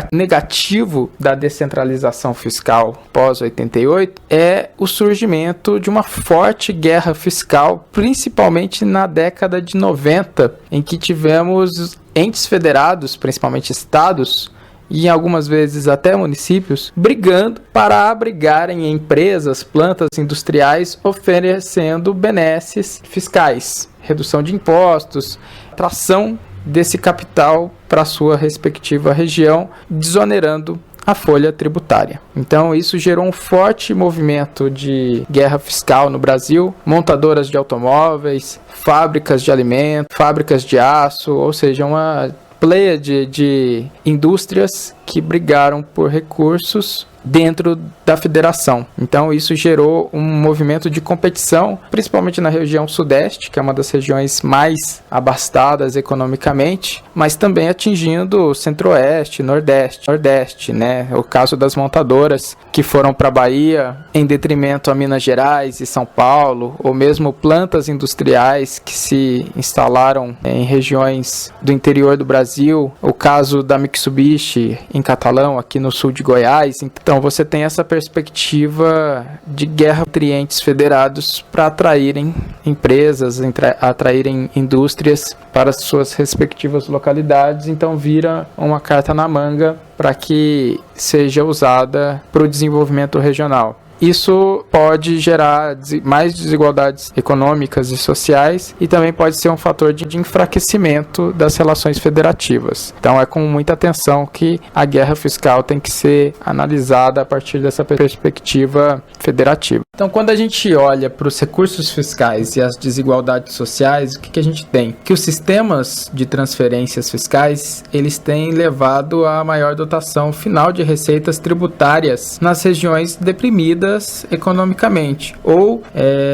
negativo da descentralização fiscal pós-88 é o surgimento de uma forte guerra fiscal, principalmente na década de 90, em que tivemos entes federados, principalmente estados, e algumas vezes até municípios, brigando para abrigarem empresas, plantas industriais, oferecendo benesses fiscais, redução de impostos, atração desse capital para a sua respectiva região, desonerando a folha tributária. Então isso gerou um forte movimento de guerra fiscal no Brasil, montadoras de automóveis, fábricas de alimentos, fábricas de aço, ou seja, uma pleiade de indústrias que brigaram por recursos dentro da federação. Então isso gerou um movimento de competição, principalmente na região sudeste, que é uma das regiões mais abastadas economicamente, mas também atingindo o centro-oeste, nordeste, O caso das montadoras que foram para a Bahia em detrimento a Minas Gerais e São Paulo, ou mesmo plantas industriais que se instalaram em regiões do interior do Brasil, o caso da Mitsubishi em Catalão, aqui no sul de Goiás. Então você tem essa perspectiva de guerra entre entes federados para atraírem empresas, atraírem indústrias para suas respectivas localidades. Então vira uma carta na manga para que seja usada para o desenvolvimento regional. Isso pode gerar mais desigualdades econômicas e sociais e também pode ser um fator de enfraquecimento das relações federativas. Então é com muita atenção que a guerra fiscal tem que ser analisada a partir dessa perspectiva federativa. Então quando a gente olha para os recursos fiscais e as desigualdades sociais, o que a gente tem? Que os sistemas de transferências fiscais, eles têm levado a maior dotação final de receitas tributárias nas regiões deprimidas economicamente, ou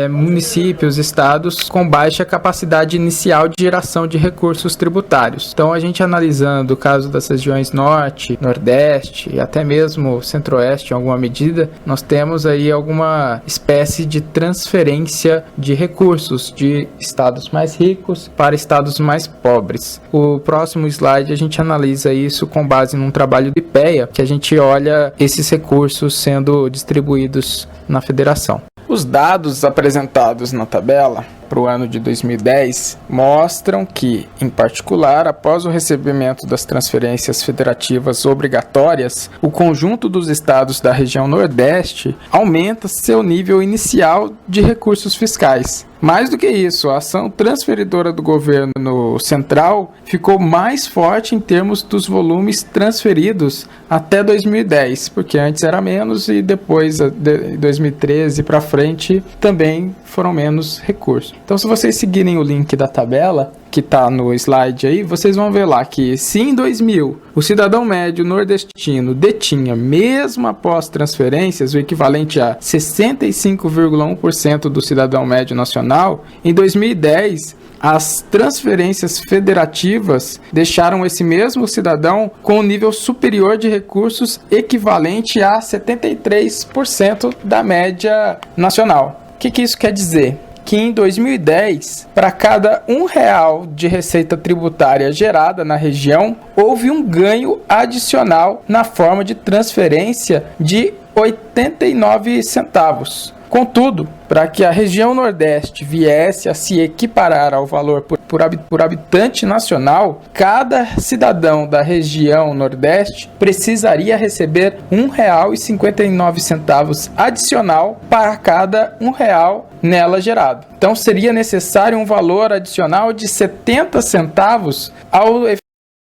municípios, estados com baixa capacidade inicial de geração de recursos tributários. Então a gente analisando o caso das regiões norte, nordeste e até mesmo centro-oeste em alguma medida, nós temos aí alguma espécie de transferência de recursos de estados mais ricos para estados mais pobres. O próximo slide a gente analisa isso com base num trabalho do IPEA, que a gente olha esses recursos sendo distribuídos na federação. Os dados apresentados na tabela para o ano de 2010 mostram que, em particular, após o recebimento das transferências federativas obrigatórias, o conjunto dos estados da região Nordeste aumenta seu nível inicial de recursos fiscais. Mais do que isso, a ação transferidora do governo central ficou mais forte em termos dos volumes transferidos até 2010, porque antes era menos e depois, de 2013 para frente, também foram menos recursos. Então, se vocês seguirem o link da tabela, que está no slide aí, vocês vão ver lá que se em 2000 o cidadão médio nordestino detinha, mesmo após transferências, o equivalente a 65,1% do cidadão médio nacional, em 2010 as transferências federativas deixaram esse mesmo cidadão com um nível superior de recursos equivalente a 73% da média nacional. O que isso quer dizer? Que em 2010, para cada R$1 de receita tributária gerada na região, houve um ganho adicional na forma de transferência de 89 centavos. Contudo, para que a região Nordeste viesse a se equiparar ao valor por habitante nacional, cada cidadão da região Nordeste precisaria receber R$1,59 adicional para cada R$1 nela gerado. Então seria necessário um valor adicional de 70 centavos ao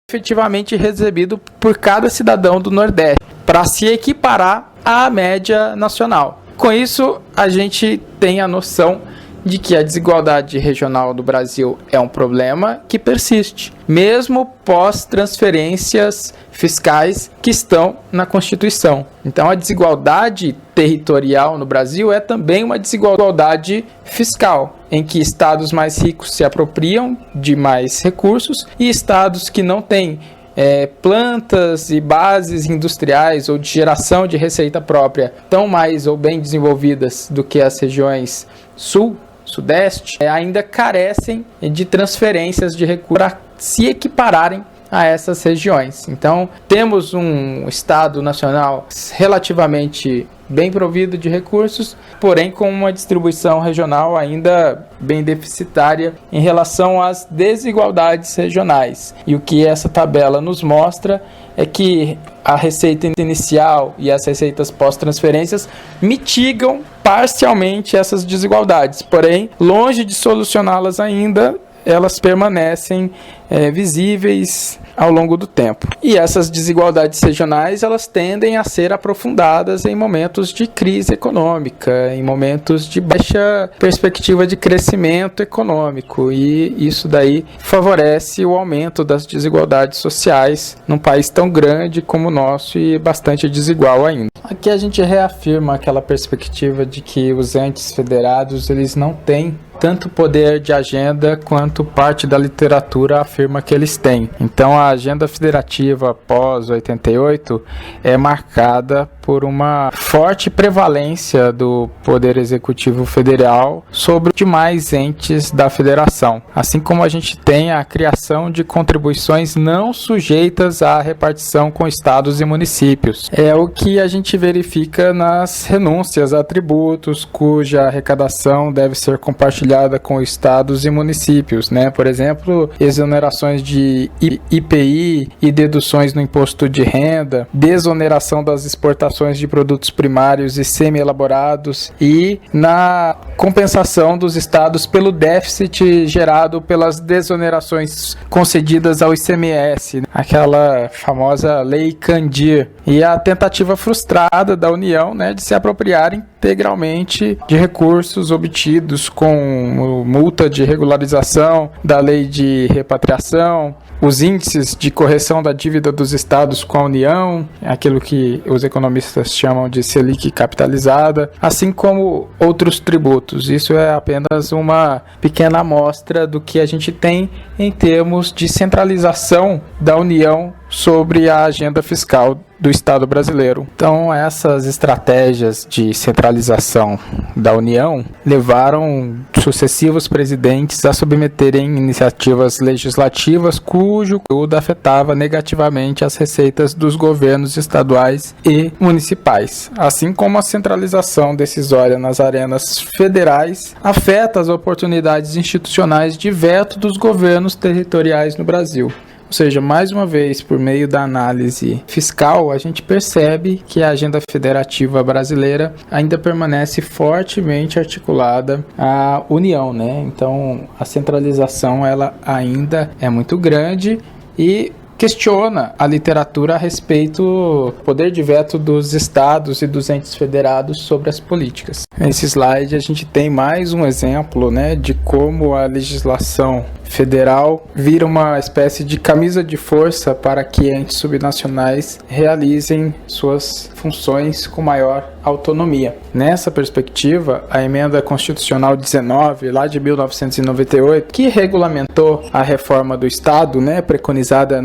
efetivamente recebido por cada cidadão do Nordeste, para se equiparar à média nacional. Com isso, a gente tem a noção de que a desigualdade regional do Brasil é um problema que persiste, mesmo pós transferências fiscais que estão na Constituição. Então, a desigualdade territorial no Brasil é também uma desigualdade fiscal, em que estados mais ricos se apropriam de mais recursos e estados que não têm plantas e bases industriais ou de geração de receita própria tão mais ou bem desenvolvidas do que as regiões sul, sudeste, ainda carecem de transferências de recursos para se equipararem a essas regiões. Então, temos um Estado nacional relativamente bem provido de recursos, porém com uma distribuição regional ainda bem deficitária em relação às desigualdades regionais. E o que essa tabela nos mostra é que a receita inicial e as receitas pós-transferências mitigam parcialmente essas desigualdades, porém, longe de solucioná-las ainda, elas permanecem visíveis ao longo do tempo. E essas desigualdades regionais, elas tendem a ser aprofundadas em momentos de crise econômica, em momentos de baixa perspectiva de crescimento econômico, e isso daí favorece o aumento das desigualdades sociais num país tão grande como o nosso e bastante desigual ainda. Aqui a gente reafirma aquela perspectiva de que os entes federados, eles não têm tanto poder de agenda quanto parte da literatura afirma que eles têm. Então a agenda federativa pós-88 é marcada por uma forte prevalência do Poder Executivo Federal sobre demais entes da federação, assim como a gente tem a criação de contribuições não sujeitas à repartição com estados e municípios. É o que a gente verifica nas renúncias a tributos cuja arrecadação deve ser compartilhada com estados e municípios, né? Por exemplo, exonerações de IPI e deduções no imposto de renda, desoneração das exportações de produtos primários e semi-elaborados e na compensação dos estados pelo déficit gerado pelas desonerações concedidas ao ICMS, aquela famosa Lei Candir, e a tentativa frustrada da União, né, de se apropriar integralmente de recursos obtidos com multa de regularização, da lei de repatriação, os índices de correção da dívida dos estados com a União, aquilo que os economistas chamam de Selic capitalizada, assim como outros tributos. Isso é apenas uma pequena amostra do que a gente tem em termos de centralização da União sobre a agenda fiscal do Estado brasileiro. Então, essas estratégias de centralização da União levaram sucessivos presidentes a submeterem iniciativas legislativas cujo conteúdo afetava negativamente as receitas dos governos estaduais e municipais, assim como a centralização decisória nas arenas federais afeta as oportunidades institucionais de veto dos governos territoriais no Brasil. Ou seja, mais uma vez, por meio da análise fiscal, a gente percebe que a agenda federativa brasileira ainda permanece fortemente articulada à União, né? Então, a centralização ela ainda é muito grande e questiona a literatura a respeito do poder de veto dos estados e dos entes federados sobre as políticas. Nesse slide a gente tem mais um exemplo, né, de como a legislação federal vira uma espécie de camisa de força para que entes subnacionais realizem suas funções com maior autonomia. Nessa perspectiva, a emenda constitucional 19, lá de 1998, que regulamentou a reforma do Estado, né, preconizada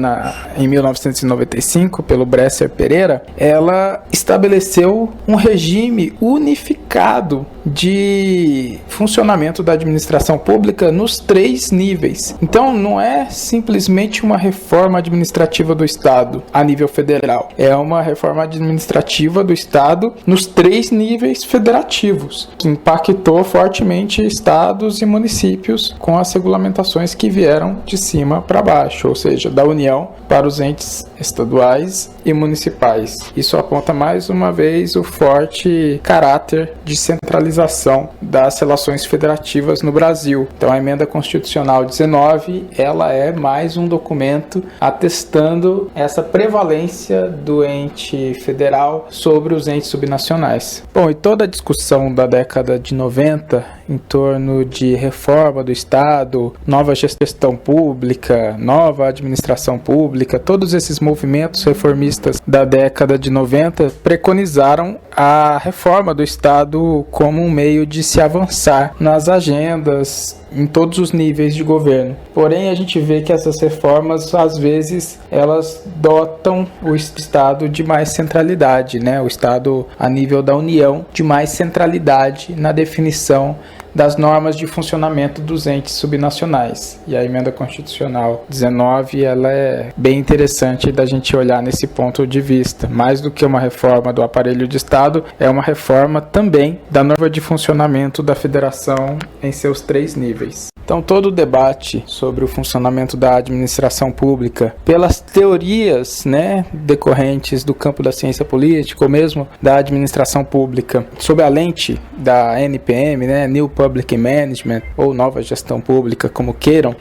em 1995 pelo Bresser Pereira, ela estabeleceu um regime unificado de funcionamento da administração pública nos 3 níveis. Então, não é simplesmente uma reforma administrativa do Estado a nível federal. É uma reforma administrativa do Estado nos 3 níveis federativos, que impactou fortemente estados e municípios com as regulamentações que vieram de cima para baixo, ou seja, da União para os entes estaduais e municipais. Isso aponta mais uma vez o forte caráter de centralização das relações federativas no Brasil. Então, a emenda constitucional 19, ela é mais um documento atestando essa prevalência do ente federal sobre os entes subnacionais. Bom, e toda a discussão da década de 90 em torno de reforma do Estado, nova gestão pública, nova administração pública, todos esses movimentos reformistas da década de 90 preconizaram a reforma do Estado como um meio de se avançar nas agendas em todos os níveis de governo. Porém, a gente vê que essas reformas, às vezes, elas dotam o Estado de mais centralidade, né? O Estado, a nível da União, de mais centralidade na definição das normas de funcionamento dos entes subnacionais. E a emenda constitucional 19, ela é bem interessante da gente olhar nesse ponto de vista. Mais do que uma reforma do aparelho de Estado, é uma reforma também da norma de funcionamento da federação em seus 3 níveis. Então, todo o debate sobre o funcionamento da administração pública, pelas teorias, né, decorrentes do campo da ciência política, ou mesmo da administração pública, sob a lente da NPM, né, New Public Management, ou Nova Gestão Pública, como queiram,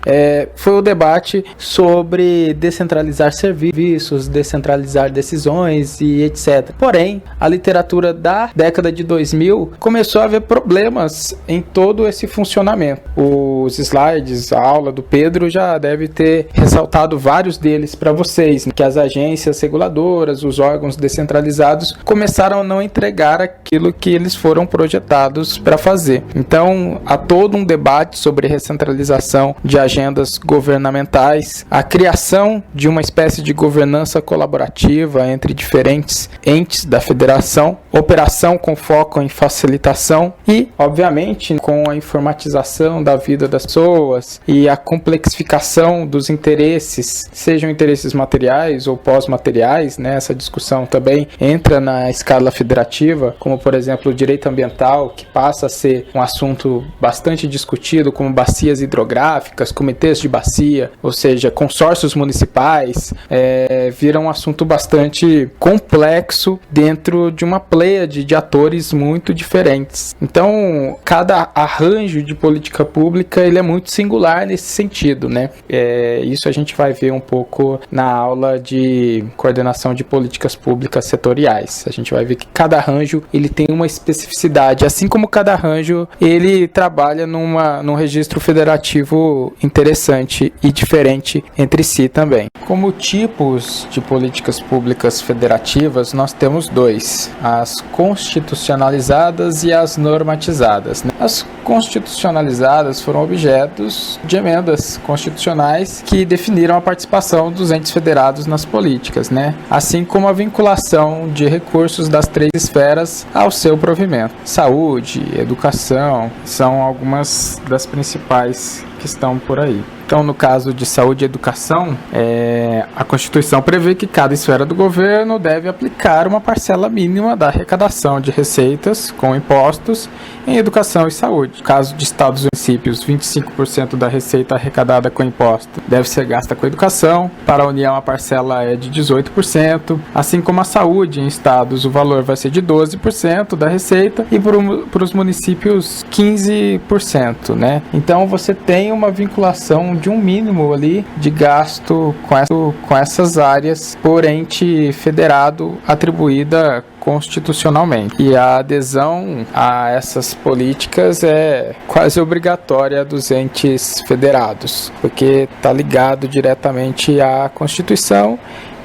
foi o debate sobre descentralizar serviços, descentralizar decisões e etc. Porém, a literatura da década de 2000 começou a ver problemas em todo esse funcionamento. Os slides, a aula do Pedro já deve ter ressaltado vários deles para vocês, que as agências reguladoras, os órgãos descentralizados começaram a não entregar aquilo que eles foram projetados para fazer. Então, há todo um debate sobre recentralização de agendas governamentais, a criação de uma espécie de governança colaborativa entre diferentes entes da federação, operação com foco em facilitação e, obviamente, com a informatização da vida das pessoas e a complexificação dos interesses, sejam interesses materiais ou pós-materiais, né? Essa discussão também entra na escala federativa, como, por exemplo, o direito ambiental, que passa a ser um assunto bastante discutido, como bacias hidrográficas, comitês de bacia, ou seja, consórcios municipais, vira um assunto bastante complexo dentro de uma pleiade de atores muito diferentes. Então, cada arranjo de política pública ele é muito singular nesse sentido, né? Isso a gente vai ver um pouco na aula de coordenação de políticas públicas setoriais. A gente vai ver que cada arranjo ele tem uma especificidade, assim como cada arranjo ele trabalha num registro federativo interessante e diferente entre si também. Como tipos de políticas públicas federativas, nós temos 2, as constitucionalizadas e as normatizadas, né? as constitucionalizadas foram objetos de emendas constitucionais que definiram a participação dos entes federados nas políticas, né? Assim como a vinculação de recursos das 3 esferas ao seu provimento. Saúde, educação, são algumas das principais que estão por aí. Então, no caso de saúde e educação, a Constituição prevê que cada esfera do governo deve aplicar uma parcela mínima da arrecadação de receitas com impostos em educação e saúde. No caso de estados e municípios, 25% da receita arrecadada com imposto deve ser gasta com educação. Para a União, a parcela é de 18%. Assim como a saúde, em estados, o valor vai ser de 12% da receita e para os municípios, 15%, né? Então, você tem uma vinculação de um mínimo ali de gasto com essas áreas por ente federado atribuída constitucionalmente. E a adesão a essas políticas é quase obrigatória dos entes federados, porque está ligado diretamente à Constituição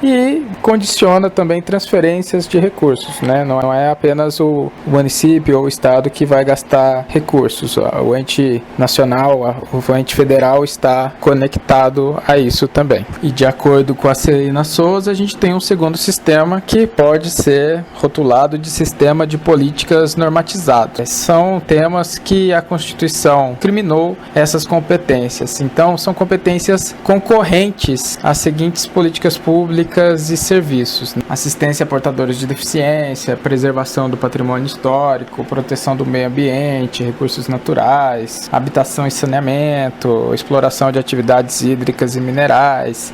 e condiciona também transferências de recursos, né? Não é apenas o município ou o estado que vai gastar recursos. O ente nacional, o ente federal está conectado a isso também. E de acordo com a Celina Souza, a gente tem um segundo sistema que pode ser rotulado de sistema de políticas normatizadas. São temas que a Constituição criminou essas competências. Então, são competências concorrentes às seguintes políticas públicas e serviços: assistência a portadores de deficiência, preservação do patrimônio histórico, proteção do meio ambiente, recursos naturais, habitação e saneamento, exploração de atividades hídricas e minerais,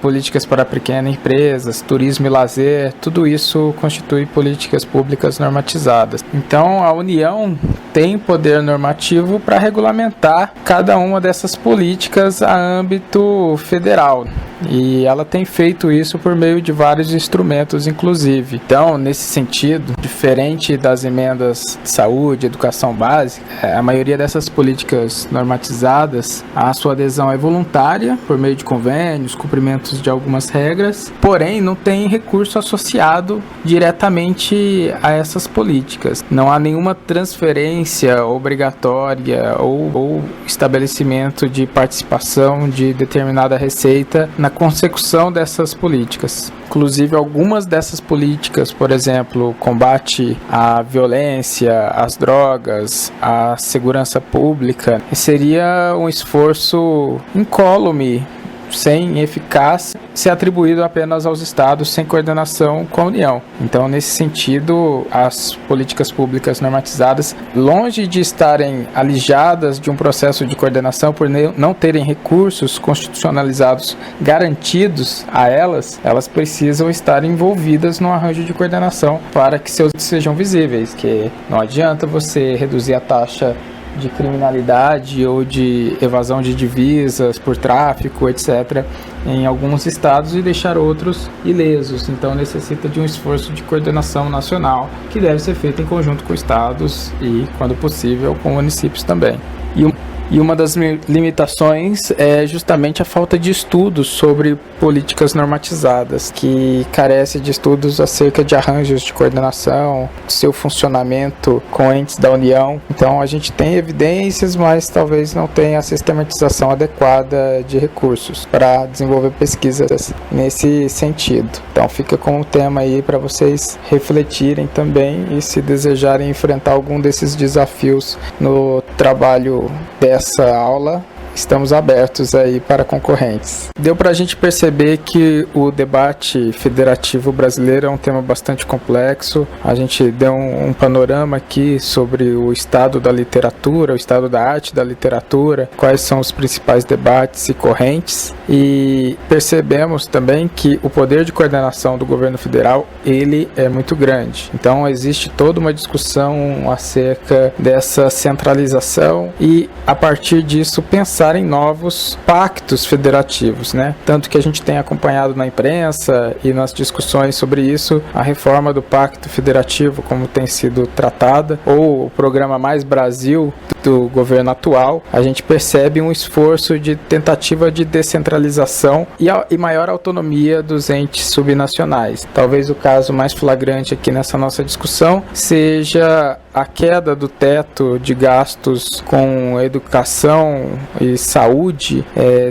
políticas para pequenas empresas, turismo e lazer. Tudo isso constitui políticas públicas normatizadas. Então, a União tem poder normativo para regulamentar cada uma dessas políticas a âmbito federal. E ela tem feito isso por meio de vários instrumentos, inclusive. Então, nesse sentido, diferente das emendas de saúde, educação básica, a maioria dessas políticas normatizadas, a sua adesão é voluntária, por meio de convênios, cumprimentos de algumas regras, porém não tem recurso associado diretamente a essas políticas. Não há nenhuma transferência obrigatória ou estabelecimento de participação de determinada receita na consecução dessas políticas. Inclusive, algumas dessas políticas, por exemplo, combate à violência, às drogas, à segurança pública, seria um esforço incólume, sem eficácia, ser atribuído apenas aos estados, sem coordenação com a União. Então, nesse sentido, as políticas públicas normatizadas, longe de estarem alijadas de um processo de coordenação por não terem recursos constitucionalizados garantidos a elas precisam estar envolvidas no arranjo de coordenação para que seus sejam visíveis, que não adianta você reduzir a taxa de criminalidade ou de evasão de divisas por tráfico, etc., em alguns estados e deixar outros ilesos. Então necessita de um esforço de coordenação nacional que deve ser feito em conjunto com estados e, quando possível, com municípios também. E uma das limitações é justamente a falta de estudos sobre políticas normatizadas, que carece de estudos acerca de arranjos de coordenação, seu funcionamento com entes da União. Então a gente tem evidências, mas talvez não tenha a sistematização adequada de recursos para desenvolver pesquisas nesse sentido. Então fica como tema aí para vocês refletirem também e, se desejarem enfrentar algum desses desafios no trabalho dessa aula, estamos abertos aí para concorrentes. Deu para a gente perceber que o debate federativo brasileiro é um tema bastante complexo. A gente deu um panorama aqui sobre o estado da literatura, o estado da arte da literatura, quais são os principais debates e correntes, e percebemos também que o poder de coordenação do governo federal, ele é muito grande. Então existe toda uma discussão acerca dessa centralização e, a partir disso, pensar em novos pactos federativos, né? Tanto que a gente tem acompanhado na imprensa e nas discussões sobre isso, a reforma do Pacto Federativo, como tem sido tratada, ou o programa Mais Brasil do governo atual. A gente percebe um esforço de tentativa de descentralização e maior autonomia dos entes subnacionais. Talvez o caso mais flagrante aqui nessa nossa discussão seja a queda do teto de gastos com educação e saúde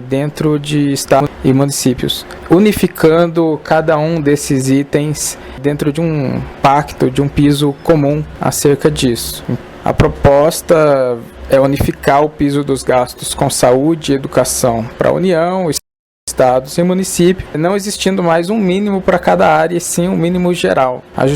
dentro de estados e municípios, unificando cada um desses itens dentro de um pacto, de um piso comum acerca disso. A proposta é unificar o piso dos gastos com saúde e educação para a União, estados e municípios, não existindo mais um mínimo para cada área, e sim um mínimo geral. A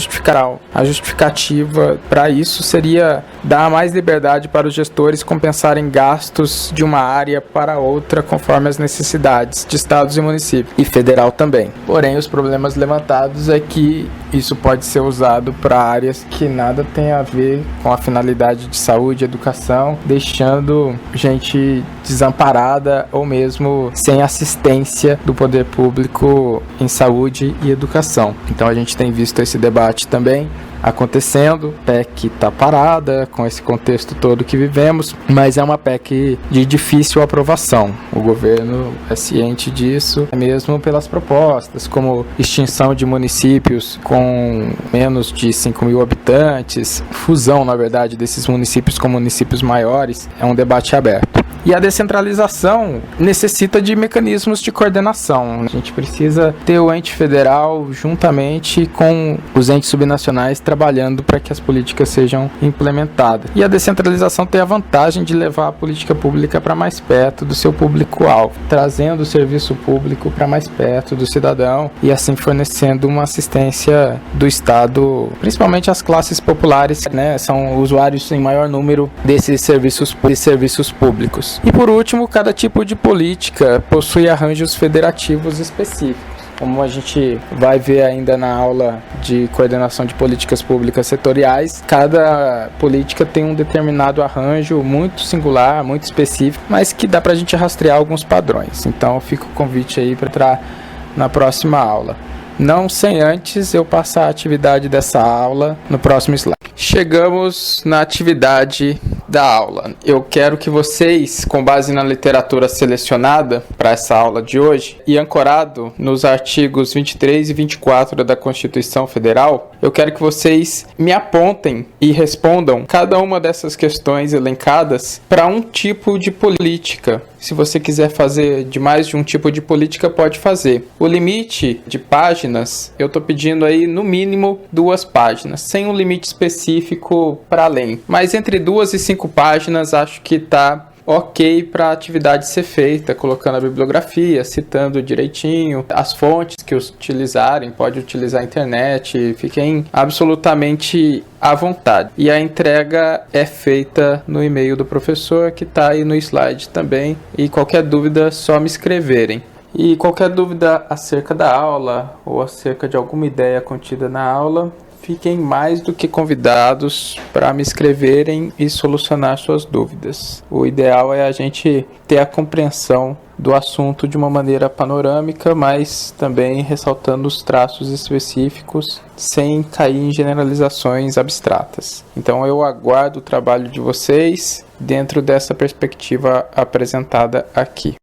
justificativa para isso seria dar mais liberdade para os gestores compensarem gastos de uma área para outra conforme as necessidades de estados e municípios, e federal também. Porém, os problemas levantados é que isso pode ser usado para áreas que nada tem a ver com a finalidade de saúde e educação, deixando gente desamparada ou mesmo sem assistência do poder público em saúde e educação. Então a gente tem visto esse debate também acontecendo. PEC está parada com esse contexto todo que vivemos, mas é uma PEC de difícil aprovação. O governo é ciente disso, mesmo pelas propostas, como extinção de municípios com menos de 5 mil habitantes, fusão, na verdade, desses municípios com municípios maiores, é um debate aberto. E a descentralização necessita de mecanismos de coordenação. A gente precisa ter o ente federal juntamente com os entes subnacionais trabalhando para que as políticas sejam implementadas. E a descentralização tem a vantagem de levar a política pública para mais perto do seu público-alvo, trazendo o serviço público para mais perto do cidadão e assim fornecendo uma assistência do Estado, principalmente as classes populares, né, são usuários em maior número desses serviços públicos. E por último, cada tipo de política possui arranjos federativos específicos. Como a gente vai ver ainda na aula de coordenação de políticas públicas setoriais, cada política tem um determinado arranjo muito singular, muito específico, mas que dá para a gente rastrear alguns padrões. Então fica o convite aí para entrar na próxima aula. Não sem antes eu passar a atividade dessa aula no próximo slide. Chegamos na atividade da aula. Eu quero que vocês, com base na literatura selecionada para essa aula de hoje e ancorado nos artigos 23 e 24 da Constituição Federal, eu quero que vocês me apontem e respondam cada uma dessas questões elencadas para um tipo de política. Se você quiser fazer de mais de um tipo de política, pode fazer. O limite de páginas, eu estou pedindo aí no mínimo 2 páginas, sem um limite específico para além. Mas entre 2 e 5 páginas, acho que está ok para a atividade ser feita, colocando a bibliografia, citando direitinho, as fontes que utilizarem, pode utilizar a internet, fiquem absolutamente à vontade. E a entrega é feita no e-mail do professor, que está aí no slide também, e qualquer dúvida, só me escreverem. E qualquer dúvida acerca da aula, ou acerca de alguma ideia contida na aula, fiquem mais do que convidados para me escreverem e solucionar suas dúvidas. O ideal é a gente ter a compreensão do assunto de uma maneira panorâmica, mas também ressaltando os traços específicos, sem cair em generalizações abstratas. Então eu aguardo o trabalho de vocês dentro dessa perspectiva apresentada aqui.